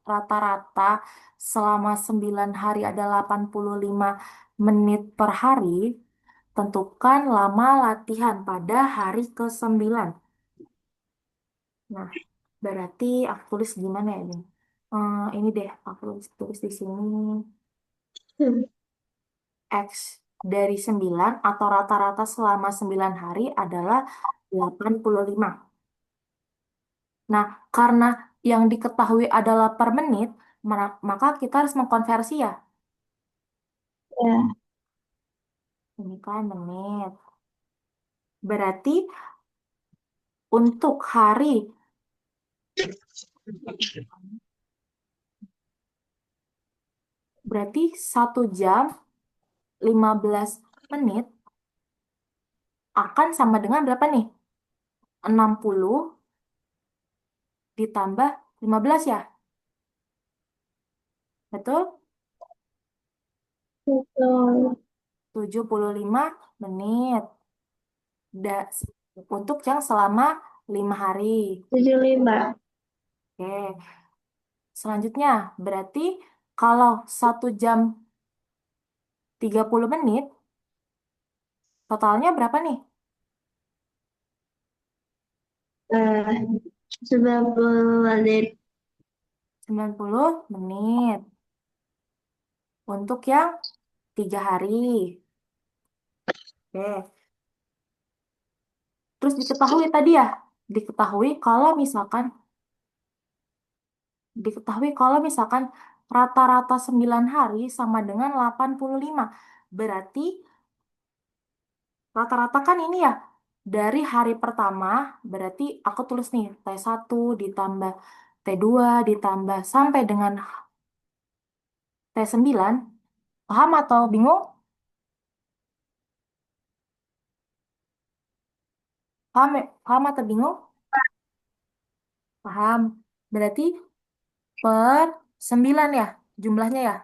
Speaker 1: rata-rata selama 9 hari adalah 85 menit per hari, tentukan lama latihan pada hari ke-9. Nah, berarti aku tulis gimana ya ini? Ini deh, aku tulis di sini. X dari 9 atau rata-rata selama 9 hari adalah 85. Nah, karena yang diketahui adalah per menit, maka kita harus mengkonversi ya.
Speaker 2: Ya,
Speaker 1: Ini kan menit. Berarti untuk hari, berarti 1 jam 15 menit akan sama dengan berapa nih? 60 ditambah 15 ya? Betul?
Speaker 2: Betul.
Speaker 1: 75 menit. Da- untuk yang selama 5 hari.
Speaker 2: 75.
Speaker 1: Oke. Selanjutnya, berarti kalau 1 jam 30 menit, totalnya berapa nih?
Speaker 2: Eh, 90 menit.
Speaker 1: 90 menit. Untuk yang 3 hari. Oke. Terus diketahui tadi ya, diketahui kalau misalkan, diketahui kalau misalkan rata-rata 9 hari sama dengan 85. Berarti rata-rata kan ini ya, dari hari pertama, berarti aku tulis nih, T1 ditambah T2 ditambah sampai dengan T9. Paham atau bingung? Paham, paham atau bingung? Paham. Berarti per 9 ya, jumlahnya ya,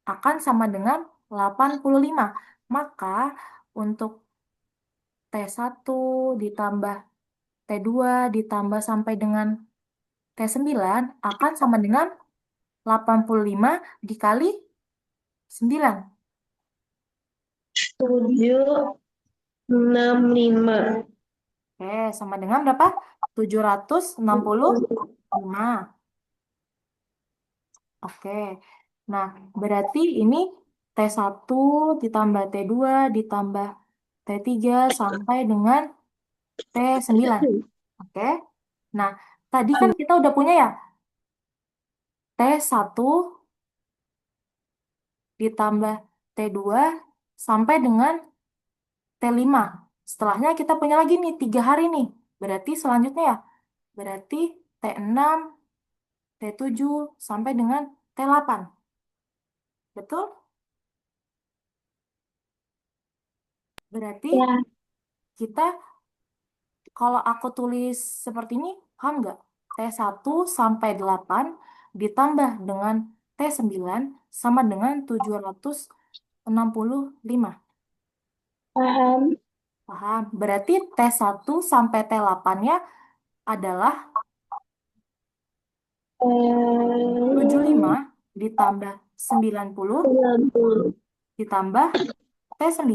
Speaker 1: akan sama dengan 85. Maka untuk T1 ditambah T2 ditambah sampai dengan T9 akan sama dengan 85 dikali 9.
Speaker 2: 765.
Speaker 1: Oke, sama dengan berapa? 765. Oke. Nah, berarti ini T1 ditambah T2 ditambah T3 sampai dengan T9. Oke. Nah, tadi kan kita udah punya ya T1 ditambah T2 sampai dengan T5. Setelahnya kita punya lagi nih 3 hari nih. Berarti selanjutnya ya. Berarti T6, T7 sampai dengan T8. Betul? Berarti
Speaker 2: Ya,
Speaker 1: kita kalau aku tulis seperti ini, paham nggak? T1 sampai 8 ditambah dengan T9 sama dengan 765.
Speaker 2: paham.
Speaker 1: Paham? Berarti T1 sampai T8-nya adalah
Speaker 2: Eh,
Speaker 1: 75 ditambah 90
Speaker 2: 90.
Speaker 1: ditambah T9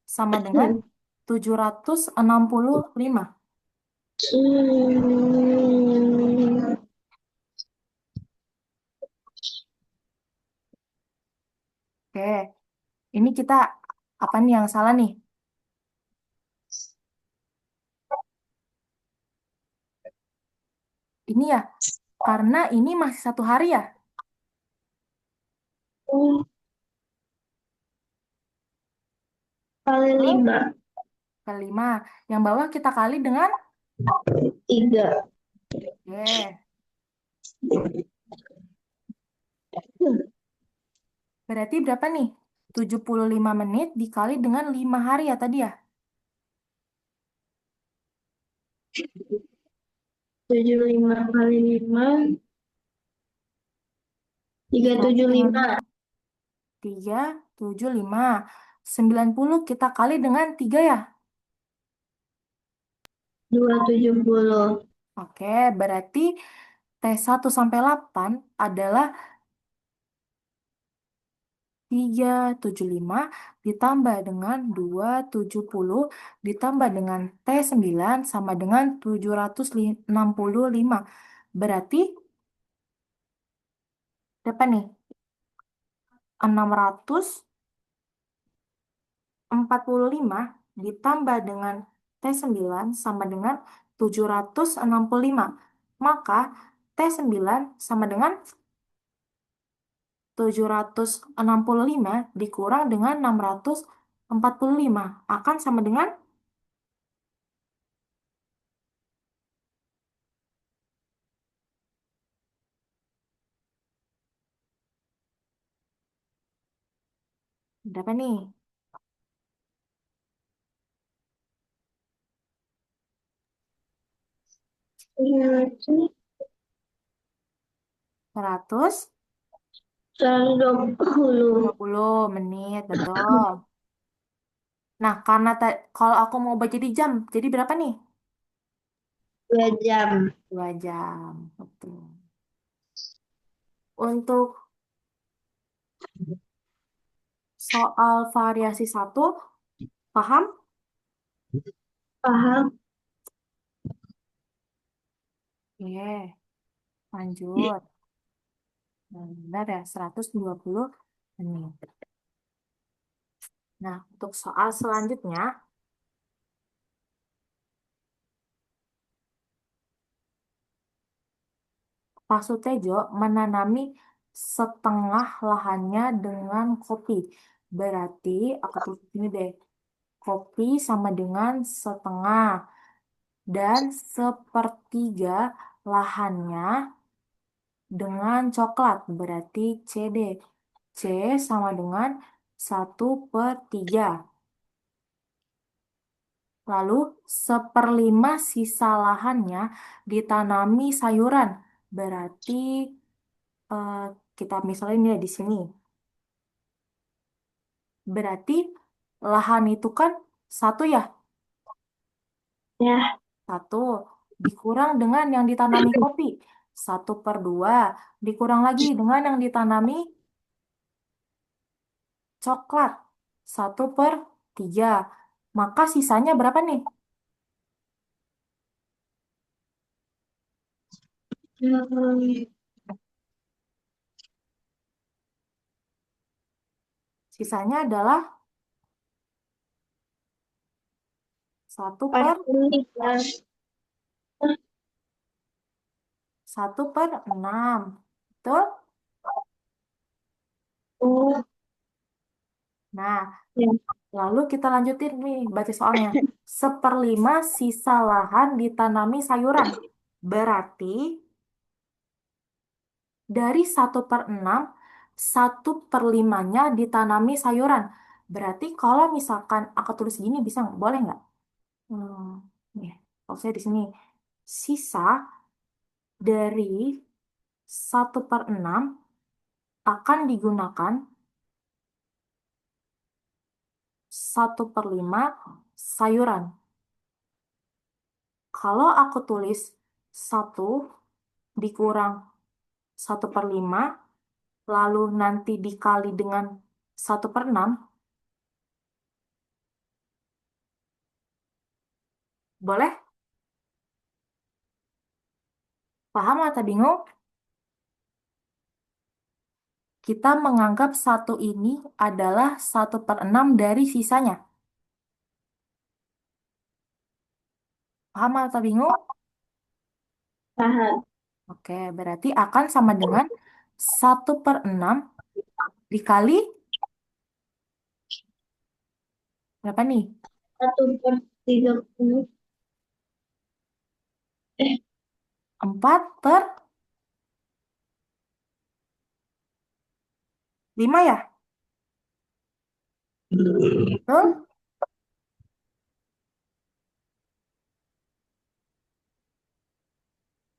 Speaker 1: sama dengan 765.
Speaker 2: Hmm,
Speaker 1: Oke, ini kita apa nih yang salah nih? Ini ya, karena ini masih 1 hari ya.
Speaker 2: kali
Speaker 1: Betul?
Speaker 2: 5.
Speaker 1: Kelima. Yang bawah kita kali dengan
Speaker 2: 3.
Speaker 1: Y. Berarti berapa nih? 75 menit dikali dengan 5 hari ya tadi ya?
Speaker 2: 75 kali 5.
Speaker 1: Dikali dengan
Speaker 2: 375.
Speaker 1: 375. 90 kita kali dengan 3 ya?
Speaker 2: 270.
Speaker 1: Oke, berarti T1 sampai 8 adalah 375 ditambah dengan 270 ditambah dengan T9 sama dengan 765. Berarti berapa nih? 645 ditambah dengan T9 sama dengan 765. Maka T9 sama dengan 765 dikurang dengan 645 akan sama dengan Berapa nih? 100
Speaker 2: 120.
Speaker 1: 20 menit, betul. Nah, karena kalau aku mau baca di jam, jadi berapa nih?
Speaker 2: 2 jam.
Speaker 1: 2 jam, betul. Untuk soal variasi satu, paham?
Speaker 2: Paham?
Speaker 1: Oke, lanjut. Nah, benar ya, 120 menit. Nah, untuk soal selanjutnya, Pak Sutejo menanami setengah lahannya dengan kopi. Berarti, aku tulis ini deh, kopi sama dengan setengah. Dan sepertiga lahannya dengan coklat. Berarti CD. C sama dengan 1/3. Lalu, 1/5 sisa lahannya ditanami sayuran. Berarti eh, kita misalnya ya di sini. Berarti lahan itu kan satu ya,
Speaker 2: Ya.
Speaker 1: satu dikurang dengan yang ditanami kopi. 1/2 dikurang lagi dengan yang ditanami coklat. 1/3. Maka sisanya berapa nih?
Speaker 2: Hmm,
Speaker 1: Sisanya adalah satu per
Speaker 2: 45.
Speaker 1: 1/6. Betul?
Speaker 2: Oh,
Speaker 1: Nah,
Speaker 2: ya.
Speaker 1: lalu kita lanjutin nih baca soalnya. 1/5 sisa lahan ditanami sayuran. Berarti dari 1/6, 1/5-nya ditanami sayuran. Berarti kalau misalkan aku tulis gini bisa nggak? Boleh nggak? Hmm, nih, kalau saya di sini. Sisa dari 1/6 akan digunakan 1/5 sayuran. Kalau aku tulis 1 dikurang 1/5, lalu nanti dikali dengan 1/6, boleh? Paham atau bingung? Kita menganggap satu ini adalah 1/6 dari sisanya. Paham atau bingung?
Speaker 2: Paham.
Speaker 1: Oke, berarti akan sama dengan 1/6 dikali berapa nih?
Speaker 2: 1/30.
Speaker 1: 4/5 ya? Betul?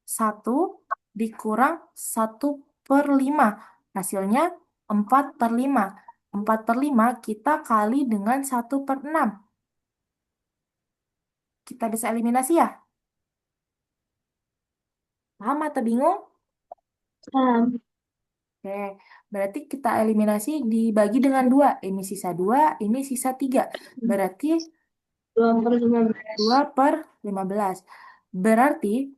Speaker 1: 1 dikurang 1/5. Hasilnya 4/5. 4/5 kita kali dengan 1/6. Kita bisa eliminasi ya? Paham atau bingung?
Speaker 2: Paham.
Speaker 1: Oke, berarti kita eliminasi dibagi dengan 2. Ini sisa 2, ini sisa 3. Berarti
Speaker 2: 2/15.
Speaker 1: 2/15. Berarti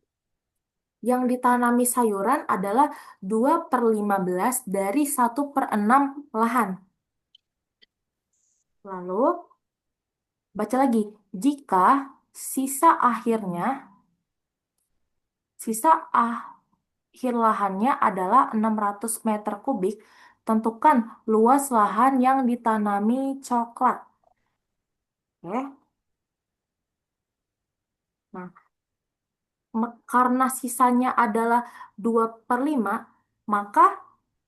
Speaker 1: yang ditanami sayuran adalah 2/15 dari 1/6 lahan. Lalu, baca lagi. Jika sisa akhirnya, sisa akhir lahannya adalah 600 meter kubik, tentukan luas lahan yang ditanami coklat. Oke. Nah, karena sisanya adalah 2/5, maka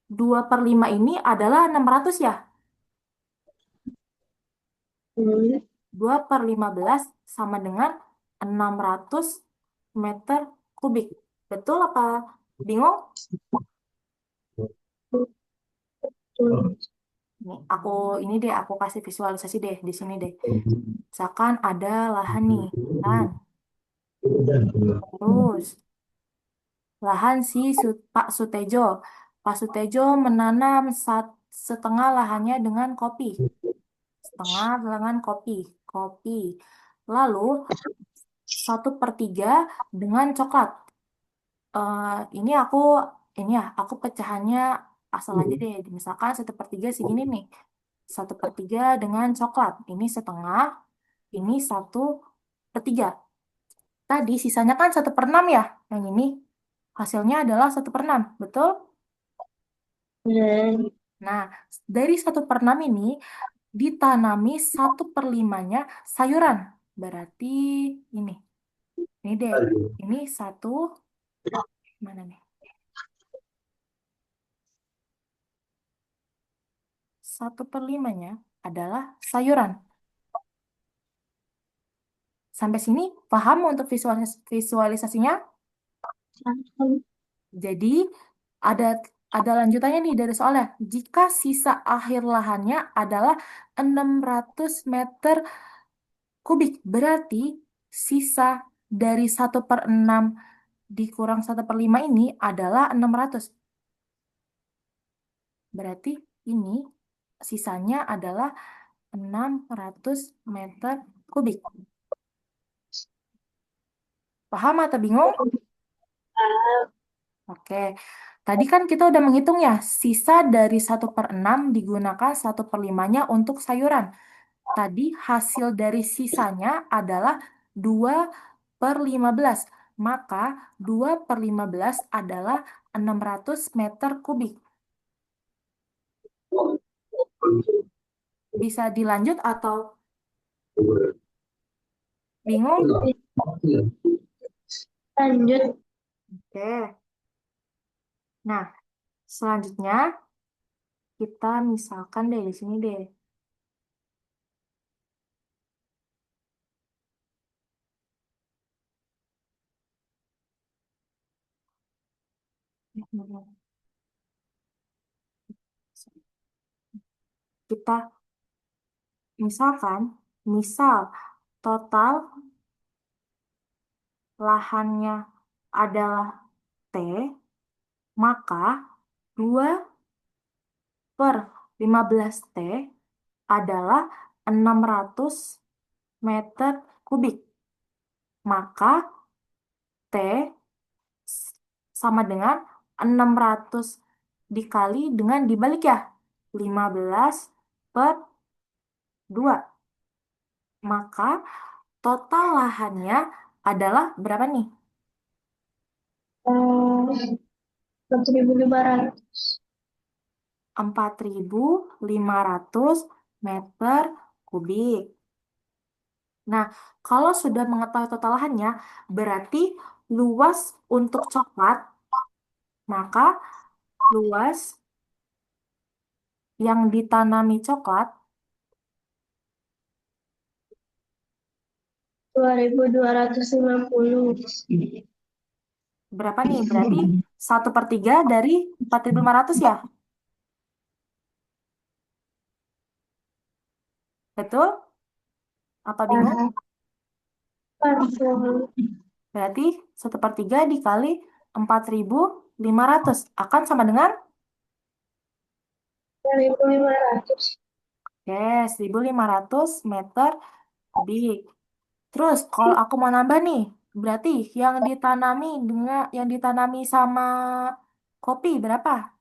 Speaker 1: 2/5 ini adalah 600 ya.
Speaker 2: Hmm.
Speaker 1: 2/15 sama dengan 600 meter kubik. Betul apa? Bingung?
Speaker 2: Betul.
Speaker 1: Nih, ini deh, aku kasih visualisasi deh di sini deh. Misalkan ada lahan nih, kan? Terus, lahan Pak Sutejo. Pak Sutejo menanam setengah lahannya dengan kopi. Setengah dengan kopi. Kopi. Lalu, 1/3 dengan coklat. Eh, ini aku aku pecahannya asal aja deh. Misalkan 1/3 segini nih. 1/3 dengan coklat. Ini setengah. Ini 1/3. Tadi sisanya kan 1/6 ya. Yang ini hasilnya adalah 1/6. Betul?
Speaker 2: Benar.
Speaker 1: Nah, dari 1/6 ini ditanami 1/5-nya sayuran. Berarti ini. Ini deh. Ini mana nih? 1/5-nya adalah sayuran. Sampai sini paham untuk visualisasinya? Jadi ada lanjutannya nih dari soalnya. Jika sisa akhir lahannya adalah 600 meter kubik, berarti sisa dari 1/6 dikurang 1/5 ini adalah 600. Berarti ini sisanya adalah 600 meter kubik. Paham atau bingung? Oke, tadi kan kita udah menghitung ya, sisa dari 1/6 digunakan 1/5-nya untuk sayuran. Tadi hasil dari sisanya adalah 2/15. Maka 2/15 adalah 600 meter kubik. Bisa dilanjut atau bingung?
Speaker 2: Lanjut.
Speaker 1: Oke. Nah, selanjutnya kita misalkan deh di sini deh. Kita misalkan, misal total lahannya adalah T, maka 2/15 T adalah 600 meter kubik. Maka T sama dengan 600 dikali dengan dibalik ya. 15/2. Maka total lahannya adalah berapa nih?
Speaker 2: 4.500.
Speaker 1: 4.500 meter kubik. Nah, kalau sudah mengetahui total lahannya, berarti luas untuk coklat, maka luas yang ditanami coklat,
Speaker 2: 2.250.
Speaker 1: berapa nih? Berarti 1/3 dari 4.500 ya? Betul? Apa bingung? Berarti 1/3 dikali 4.500 akan sama dengan
Speaker 2: 2.500.
Speaker 1: oke, 1.500 meter kubik. Terus kalau aku mau nambah nih, berarti yang ditanami sama kopi berapa?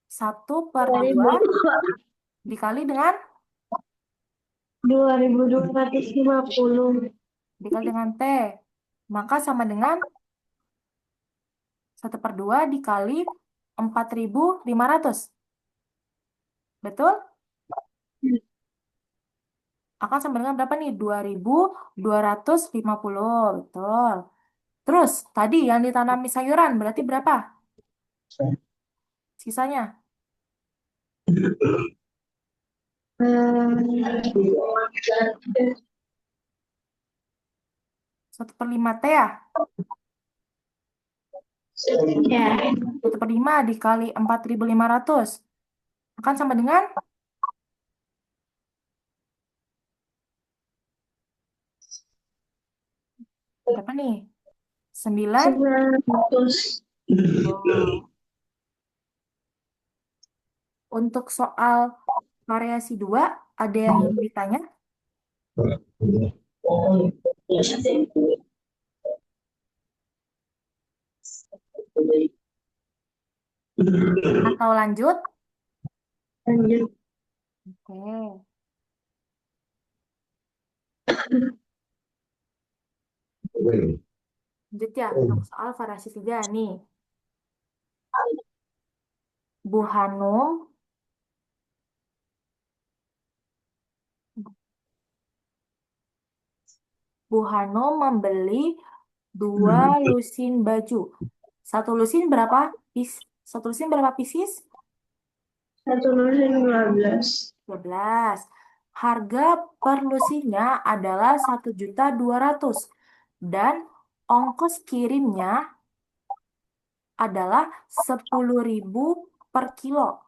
Speaker 1: 1/2 dikali dengan
Speaker 2: 2.250.
Speaker 1: T. Maka sama dengan 1/2 dikali 4.500. Betul? Akan sama dengan berapa nih? 2.250. Betul. Terus, tadi yang ditanami sayuran berarti berapa? Sisanya? 1/5 T ya?
Speaker 2: Ya,
Speaker 1: 1/5 dikali 4.500 akan sama dengan berapa nih? 9.
Speaker 2: 900.
Speaker 1: Oh. Untuk soal variasi 2, ada yang ingin ditanya? Atau lanjut?
Speaker 2: Lanjut.
Speaker 1: Oke. Lanjut ya, untuk soal variasi 3 nih. Bu Hanum, Bu Hanum membeli 2 lusin baju. Satu lusin berapa Satu lusin berapa pieces?
Speaker 2: Satu lusin 12.
Speaker 1: 12. Harga per lusinnya adalah 1.200.000 dan ongkos kirimnya adalah 10.000 per kilo.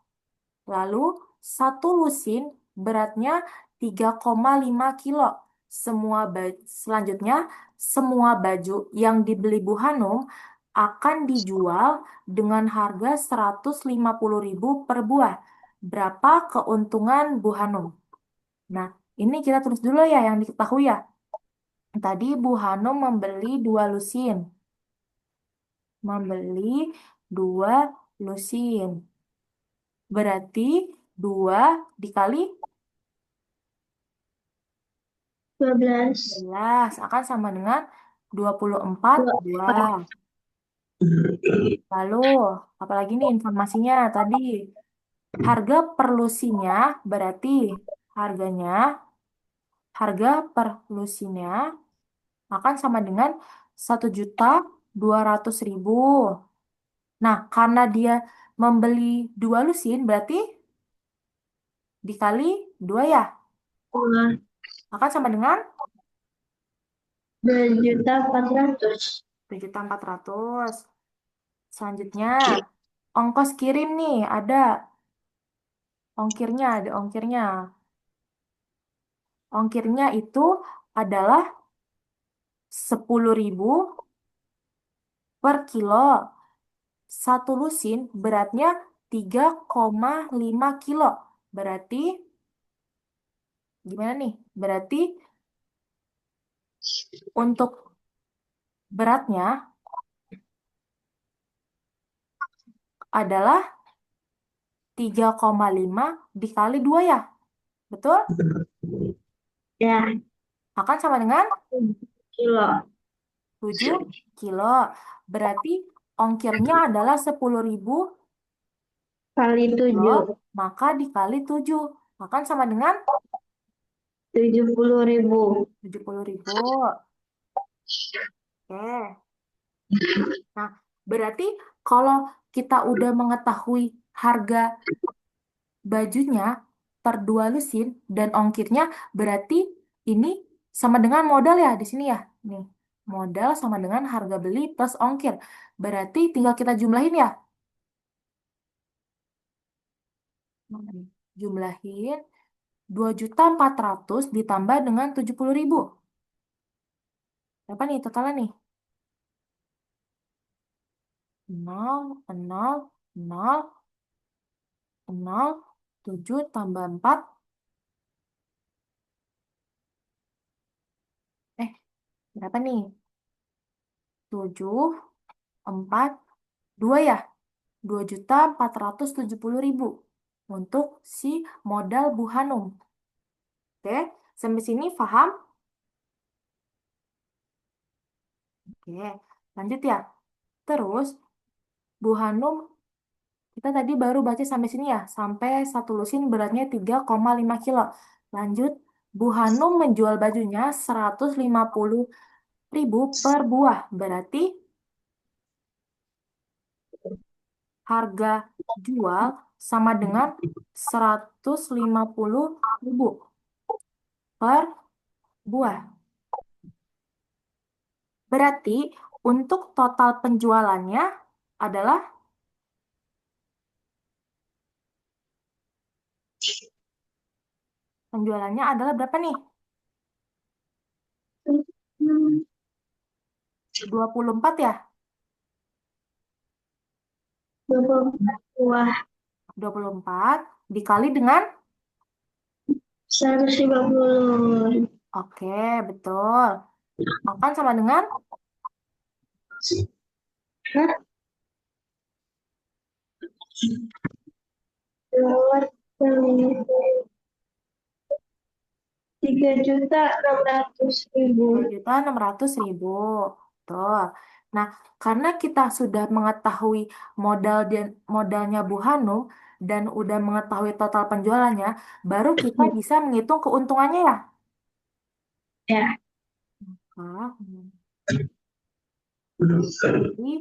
Speaker 1: Lalu satu lusin beratnya 3,5 kilo. Selanjutnya, semua baju yang dibeli Bu Hanum akan dijual dengan harga 150.000 per buah. Berapa keuntungan Bu Hanum? Nah, ini kita tulis dulu ya yang diketahui ya. Tadi Bu Hanum membeli 2 lusin. Membeli 2 lusin. Berarti 2 dikali
Speaker 2: 12.
Speaker 1: 11 akan sama dengan 24 buah. Lalu, apalagi nih informasinya tadi. Harga per lusinnya berarti harganya, harga per lusinnya akan sama dengan 1.200.000. Nah, karena dia membeli 2 lusin, berarti dikali 2 ya, akan sama dengan
Speaker 2: 2.400.000.
Speaker 1: 7.400.000. Selanjutnya, ongkos kirim nih, ada ongkirnya. Ongkirnya itu adalah 10.000 per kilo. Satu lusin beratnya 3,5 kilo. Berarti, gimana nih? Berarti untuk beratnya adalah 3,5 dikali 2 ya. Betul?
Speaker 2: Ya,
Speaker 1: Akan sama dengan
Speaker 2: 7 kilo.
Speaker 1: 7 kilo. Berarti ongkirnya adalah 10.000
Speaker 2: Kali
Speaker 1: kilo,
Speaker 2: 7.
Speaker 1: maka dikali 7. Akan sama dengan
Speaker 2: 70.000.
Speaker 1: 70.000. Oke. Nah, berarti kalau kita udah mengetahui harga bajunya per 2 lusin dan ongkirnya, berarti ini sama dengan modal ya di sini ya. Nih, modal sama dengan harga beli plus ongkir. Berarti tinggal kita jumlahin ya. Jumlahin 2.400.000 ditambah dengan 70.000. Berapa nih totalnya nih? 0, 0, 0, 0, 7 tambah 4. Eh, berapa nih? 7, 4, 2 ya? 2.470.000 untuk si modal Bu Hanum. Oke, sampai sini paham? Oke, lanjut ya. Terus, Bu Hanum, kita tadi baru baca sampai sini ya, sampai satu lusin beratnya 3,5 kilo. Lanjut, Bu Hanum menjual bajunya 150.000 per buah. Berarti harga jual sama dengan 150.000 per buah. Berarti untuk total penjualannya adalah berapa nih? 24 ya?
Speaker 2: 24 buah.
Speaker 1: 24 dikali dengan
Speaker 2: 150.
Speaker 1: oke, betul. Akan sama dengan
Speaker 2: Hah? 3.600.000.
Speaker 1: 3.600.000. Betul. Nah, karena kita sudah mengetahui modalnya Bu Hanum dan udah mengetahui total penjualannya, baru kita bisa menghitung keuntungannya ya.
Speaker 2: Ya,
Speaker 1: Nah, jadi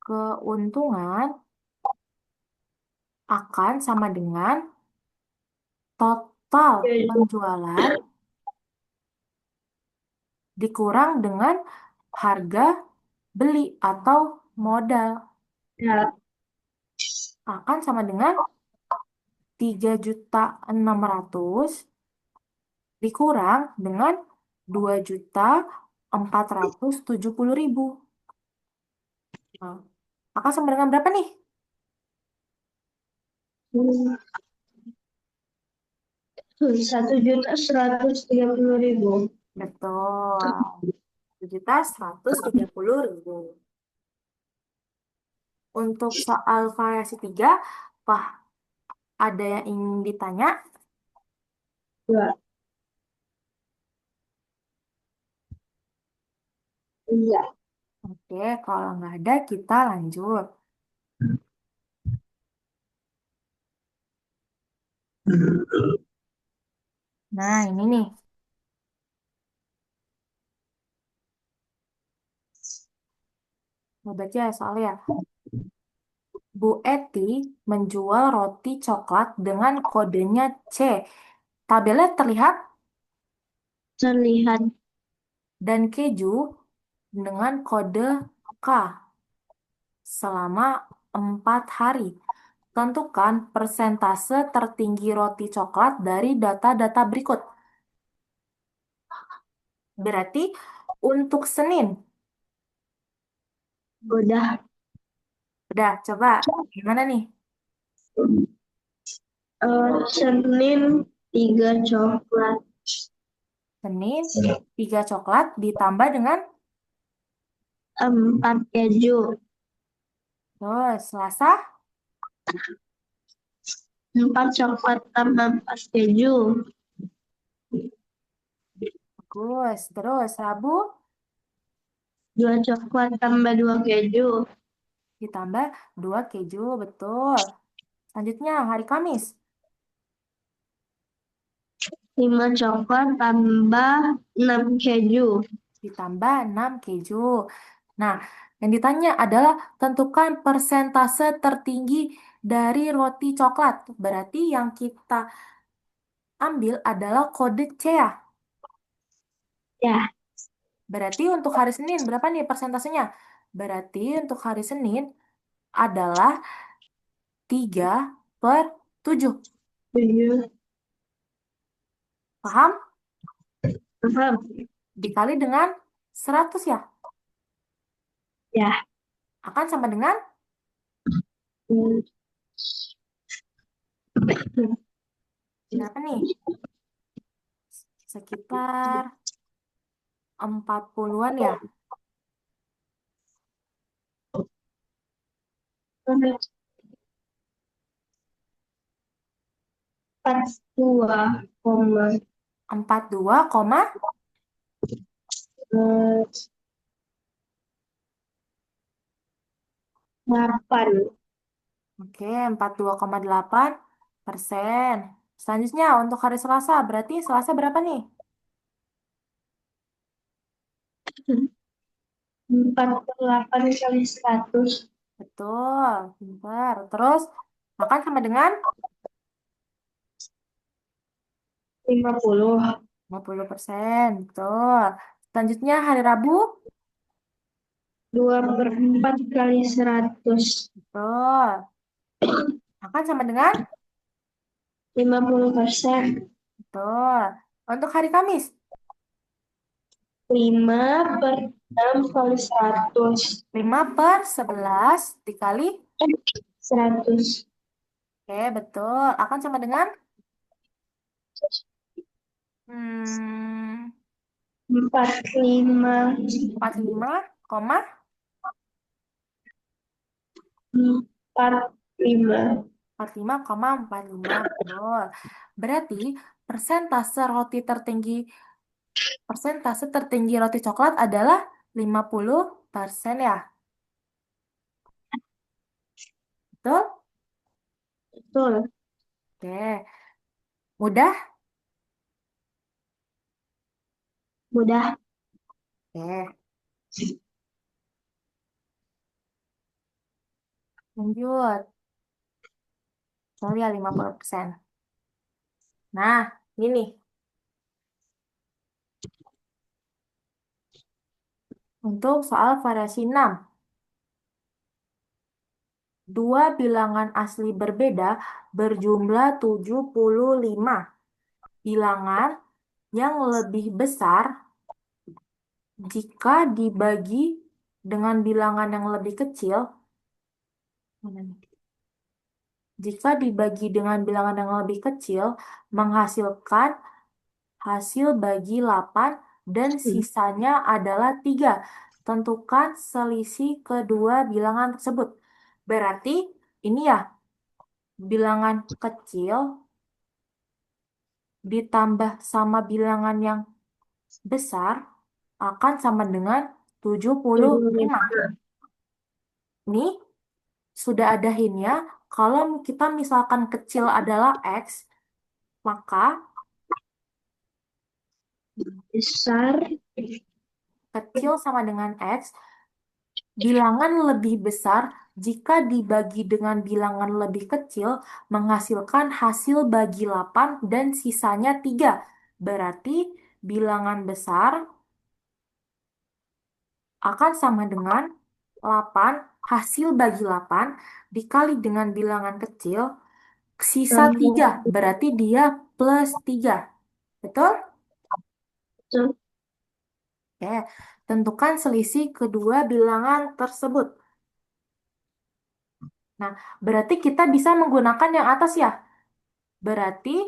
Speaker 1: keuntungan akan sama dengan total penjualan dikurang dengan harga beli atau modal
Speaker 2: ya,
Speaker 1: akan sama dengan 3.600.000 dikurang dengan 2.470.000. Nah, akan sama dengan berapa nih?
Speaker 2: 1.130.000.
Speaker 1: Betul. 1.130.000. Untuk soal variasi 3, Pak, ada yang ingin ditanya?
Speaker 2: Dua. Iya.
Speaker 1: Oke, kalau nggak ada, kita lanjut. Nah, ini nih. Mau baca ya soalnya. Bu Eti menjual roti coklat dengan kodenya C. Tabelnya terlihat
Speaker 2: Terlihat.
Speaker 1: dan keju dengan kode K selama 4 hari. Tentukan persentase tertinggi roti coklat dari data-data berikut. Berarti untuk Senin,
Speaker 2: Udah.
Speaker 1: udah coba gimana nih?
Speaker 2: Senin 3 coklat.
Speaker 1: Senin, 3 coklat ditambah dengan
Speaker 2: 4 keju.
Speaker 1: terus Selasa,
Speaker 2: 4 coklat tambah 4 keju.
Speaker 1: bagus. Terus Rabu
Speaker 2: 2 coklat tambah 2 keju.
Speaker 1: ditambah 2 keju, betul. Selanjutnya hari Kamis
Speaker 2: 5 coklat tambah 6 keju.
Speaker 1: ditambah 6 keju. Nah, yang ditanya adalah tentukan persentase tertinggi dari roti coklat. Berarti yang kita ambil adalah kode C ya.
Speaker 2: Ya,
Speaker 1: Berarti untuk hari Senin berapa nih persentasenya? Berarti untuk hari Senin adalah 3/7.
Speaker 2: 7.
Speaker 1: Paham?
Speaker 2: Paham?
Speaker 1: Dikali dengan 100 ya.
Speaker 2: Ya.
Speaker 1: Akan sama dengan
Speaker 2: Hmm.
Speaker 1: berapa nih? Sekitar 40-an ya.
Speaker 2: 42,8.
Speaker 1: oke, 42,8%. Selanjutnya untuk hari Selasa, berarti Selasa berapa nih?
Speaker 2: 48 kali 100.
Speaker 1: Betul, pintar. Terus Akan sama dengan
Speaker 2: 50.
Speaker 1: 50%. Betul. Selanjutnya hari Rabu.
Speaker 2: 2/4 kali 100.
Speaker 1: Betul. Akan sama dengan
Speaker 2: 50%.
Speaker 1: betul. Untuk hari Kamis.
Speaker 2: 5/6 kali 100.
Speaker 1: 5/11 dikali.
Speaker 2: 100.
Speaker 1: Oke, betul. Akan sama dengan hmm,
Speaker 2: 45.
Speaker 1: 45, koma
Speaker 2: 45.
Speaker 1: 45,45. Betul. Berarti persentase roti tertinggi persentase tertinggi roti coklat adalah 50% ya. Betul?
Speaker 2: Betul.
Speaker 1: Oke. Mudah?
Speaker 2: Mudah.
Speaker 1: Oke. Lanjut. Soalnya 50%. Nah, ini nih. Untuk soal variasi 6. Dua bilangan asli berbeda berjumlah 75. Bilangan yang lebih besar jika dibagi dengan bilangan yang lebih kecil. Mana nih? Jika dibagi dengan bilangan yang lebih kecil, menghasilkan hasil bagi 8 dan sisanya adalah 3. Tentukan selisih kedua bilangan tersebut. Berarti ini ya, bilangan kecil ditambah sama bilangan yang besar akan sama dengan 75.
Speaker 2: 75.
Speaker 1: Ini sudah ada hintnya. Kalau kita misalkan kecil adalah X, maka
Speaker 2: Besar.
Speaker 1: kecil sama dengan X, bilangan lebih besar jika dibagi dengan bilangan lebih kecil menghasilkan hasil bagi 8 dan sisanya 3. Berarti bilangan besar akan sama dengan 8 hasil bagi 8 dikali dengan bilangan kecil sisa 3.
Speaker 2: 60.
Speaker 1: Berarti dia plus 3. Betul?
Speaker 2: Betul.
Speaker 1: Oke. Tentukan selisih kedua bilangan tersebut. Nah, berarti kita bisa menggunakan yang atas ya. Berarti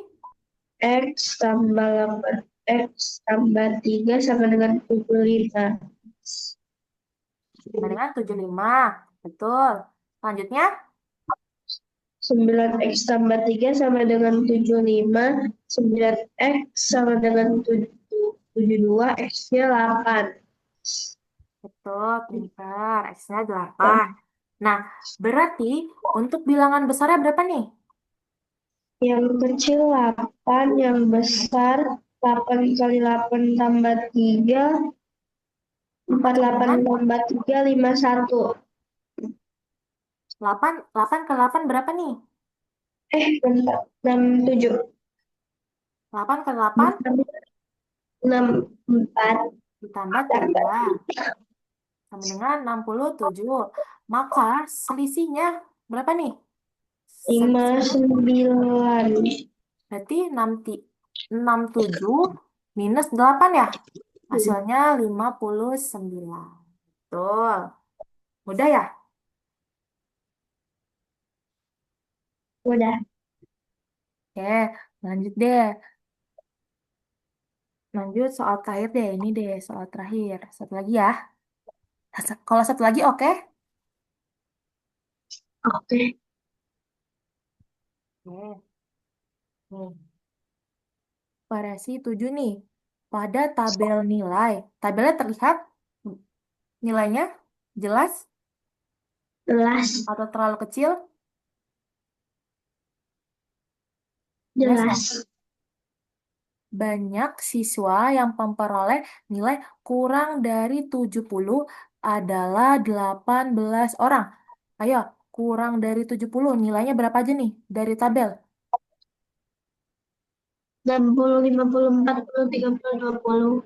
Speaker 2: X tambah 8. X tambah 3 sama dengan 75.
Speaker 1: sama dengan 75. Betul. Selanjutnya,
Speaker 2: 9X tambah 3 sama dengan 75. 9X sama dengan 72. X-nya 8.
Speaker 1: betul, pintar. X-nya 8. Nah, berarti untuk bilangan besarnya berapa nih?
Speaker 2: Yang kecil 8, yang besar 8 kali 8 tambah 3,
Speaker 1: Akan sama
Speaker 2: 48
Speaker 1: dengan
Speaker 2: tambah 3, 51.
Speaker 1: 8. 8 ke 8 berapa nih?
Speaker 2: Bentar, 67.
Speaker 1: 8 ke 8
Speaker 2: 64.
Speaker 1: ditambah 3 sama dengan 67. Maka selisihnya berapa nih? Selisihnya
Speaker 2: 59.
Speaker 1: berarti 67 minus 8 ya? Hasilnya 59. Betul. Mudah ya?
Speaker 2: Udah.
Speaker 1: Oke, lanjut deh. Lanjut soal terakhir deh. Ini deh soal terakhir. Satu lagi ya. Kalau satu lagi oke?
Speaker 2: Oke.
Speaker 1: Oke. Nih, variasi 7 nih. Pada tabel nilai. Tabelnya terlihat nilainya jelas
Speaker 2: Jelas.
Speaker 1: atau terlalu kecil? Jelas ya?
Speaker 2: Jelas.
Speaker 1: Banyak siswa yang memperoleh nilai kurang dari 70 adalah 18 orang. Ayo, kurang dari 70 nilainya berapa aja nih dari tabel?
Speaker 2: 60, 50, 40, 30, 20.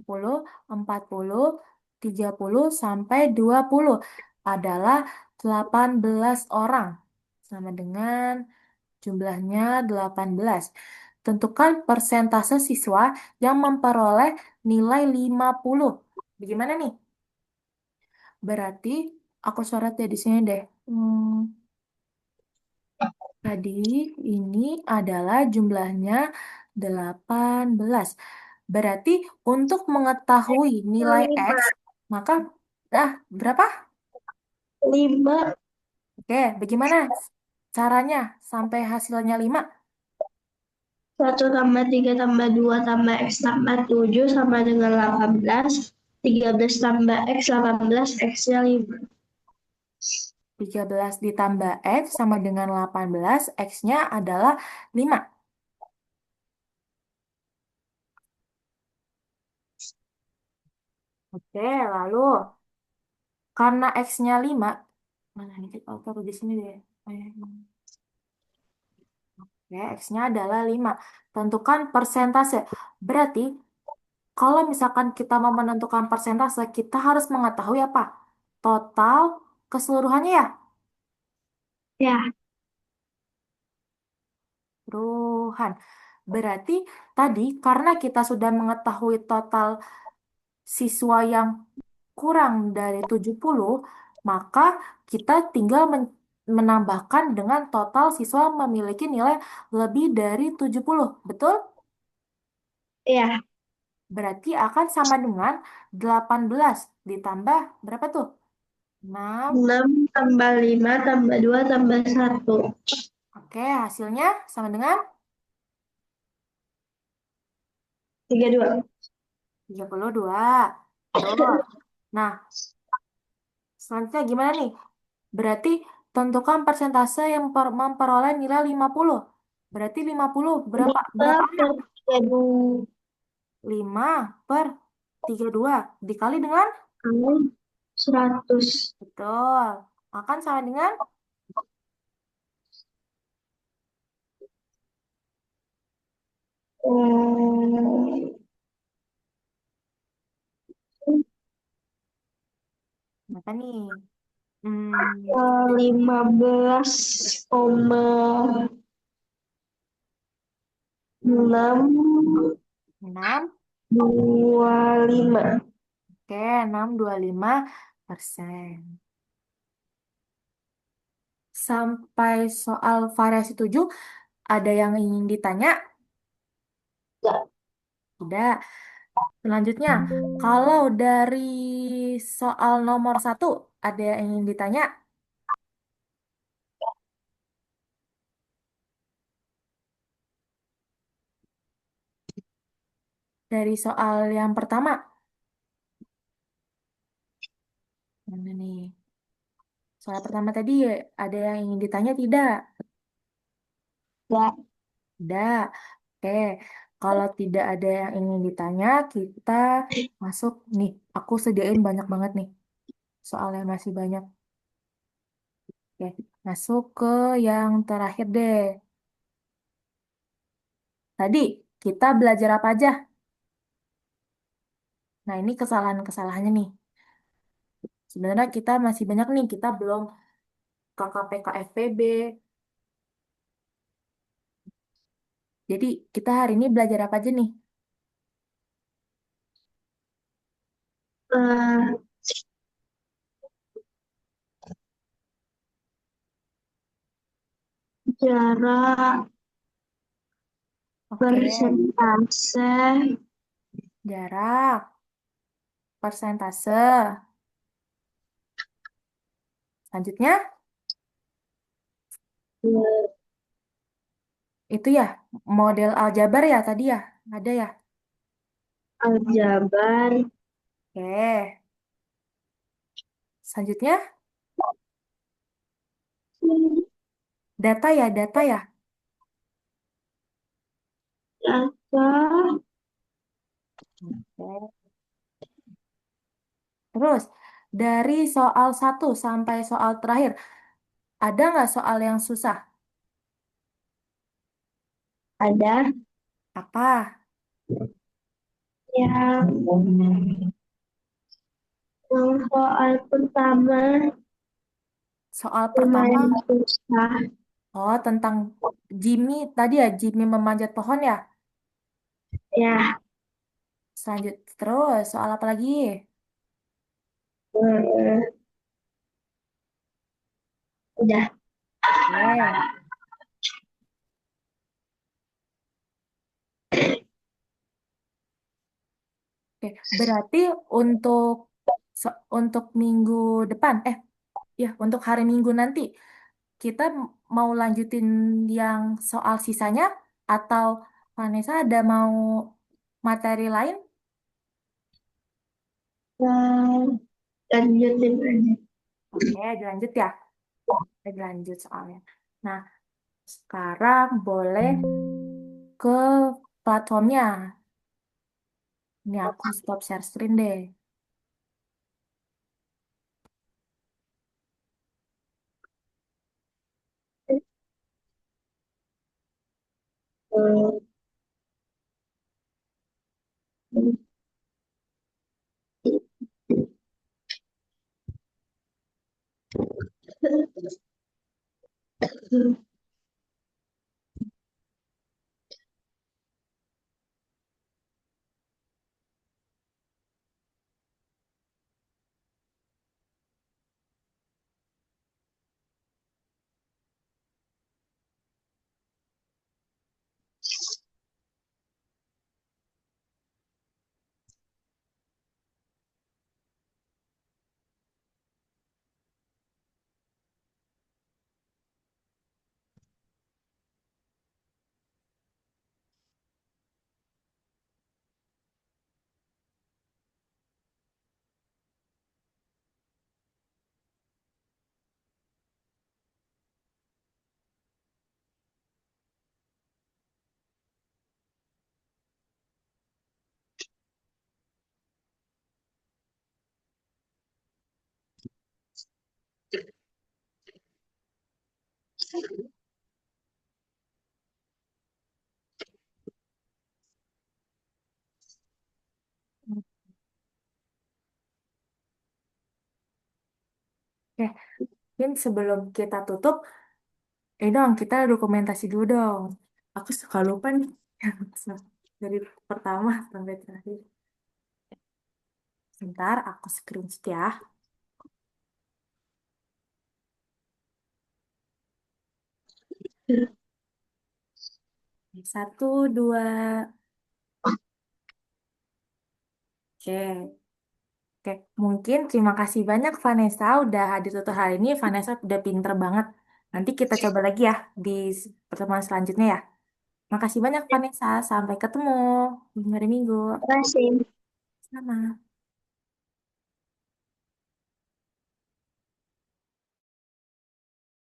Speaker 1: 10, 40, 30 sampai 20 adalah 18 orang. Sama dengan jumlahnya 18. Tentukan persentase siswa yang memperoleh nilai 50. Bagaimana nih? Berarti aku coret ya di sini deh. Tadi ini adalah jumlahnya 18. Berarti untuk mengetahui nilai X, maka berapa?
Speaker 2: 5,
Speaker 1: Oke, bagaimana caranya sampai hasilnya 5?
Speaker 2: 1 tambah 3 tambah 2 tambah X tambah 7 sama dengan 18. 13 tambah X 18, X-nya 5.
Speaker 1: 13 ditambah X sama dengan 18, X-nya adalah 5. Oke, lalu karena X-nya 5, mana nih kita taruh di sini deh. Eh, Oke, X-nya adalah 5. Tentukan persentase. Berarti kalau misalkan kita mau menentukan persentase, kita harus mengetahui apa? Total keseluruhannya ya?
Speaker 2: Ya,
Speaker 1: Keseluruhan. Berarti tadi karena kita sudah mengetahui total siswa yang kurang dari 70, maka kita tinggal menambahkan dengan total siswa memiliki nilai lebih dari 70. Betul?
Speaker 2: ya.
Speaker 1: Berarti akan sama dengan 18 ditambah berapa tuh? 6.
Speaker 2: 6 tambah 5 tambah 2 tambah 1.
Speaker 1: Oke, hasilnya sama dengan
Speaker 2: 32.
Speaker 1: 32. Betul. Nah, selanjutnya gimana nih? Berarti tentukan persentase yang memperoleh nilai 50. Berarti 50 berapa
Speaker 2: 5
Speaker 1: berapa?
Speaker 2: per 32.
Speaker 1: 5 per 32 dikali dengan?
Speaker 2: Kamu 100.
Speaker 1: Betul. Akan sama dengan?
Speaker 2: Eh,
Speaker 1: Berapa nih? Hmm,
Speaker 2: 15,625.
Speaker 1: 6. Oke, 6,25%. Sampai soal variasi 7, ada yang ingin ditanya?
Speaker 2: Enggak.
Speaker 1: Tidak. Selanjutnya, kalau dari soal nomor 1, ada yang ingin ditanya? Dari soal yang pertama, mana nih? Soal pertama tadi ada yang ingin ditanya tidak?
Speaker 2: Enggak.
Speaker 1: Tidak. Oke, kalau tidak ada yang ingin ditanya, kita masuk nih. Aku sediain banyak banget nih. Soalnya masih banyak. Oke, masuk ke yang terakhir deh. Tadi kita belajar apa aja? Nah, ini kesalahan-kesalahannya nih. Sebenarnya kita masih banyak nih. Kita belum KKP KFPB. Jadi kita hari ini belajar apa aja nih?
Speaker 2: Eh, Jarak,
Speaker 1: Oke,
Speaker 2: persentase,
Speaker 1: jarak, persentase. Selanjutnya, itu ya, model aljabar ya tadi ya? Ada ya?
Speaker 2: aljabar,
Speaker 1: Oke. Selanjutnya, data ya, data ya.
Speaker 2: data,
Speaker 1: Oke. Terus, dari soal 1 sampai soal terakhir, Ada nggak soal yang susah?
Speaker 2: Ada
Speaker 1: Apa?
Speaker 2: yang soal pertama
Speaker 1: Soal pertama,
Speaker 2: lumayan susah.
Speaker 1: oh tentang Jimmy tadi ya, Jimmy memanjat pohon ya?
Speaker 2: Ya,
Speaker 1: Terus soal apa lagi?
Speaker 2: eh, udah.
Speaker 1: Oke, oke. Berarti untuk untuk minggu depan, ya untuk hari Minggu nanti kita mau lanjutin yang soal sisanya atau Vanessa ada mau materi lain?
Speaker 2: Nah, lanjutin aja.
Speaker 1: Oke, dilanjut ya. Dilanjut soalnya. Nah, sekarang boleh ke platformnya. Ini aku stop share screen deh. Oke, mungkin sebelum kita tutup, dong kita dokumentasi dulu dong. Aku suka lupa nih dari pertama sampai terakhir. Sebentar, aku screenshot ya. Satu, dua. Oke. Oke, mungkin terima kasih banyak Vanessa udah hadir tutur hari ini. Vanessa udah pinter banget. Nanti kita coba lagi ya di pertemuan selanjutnya ya. Makasih banyak Vanessa. Sampai ketemu di hari Minggu.
Speaker 2: Terima kasih.
Speaker 1: Sama.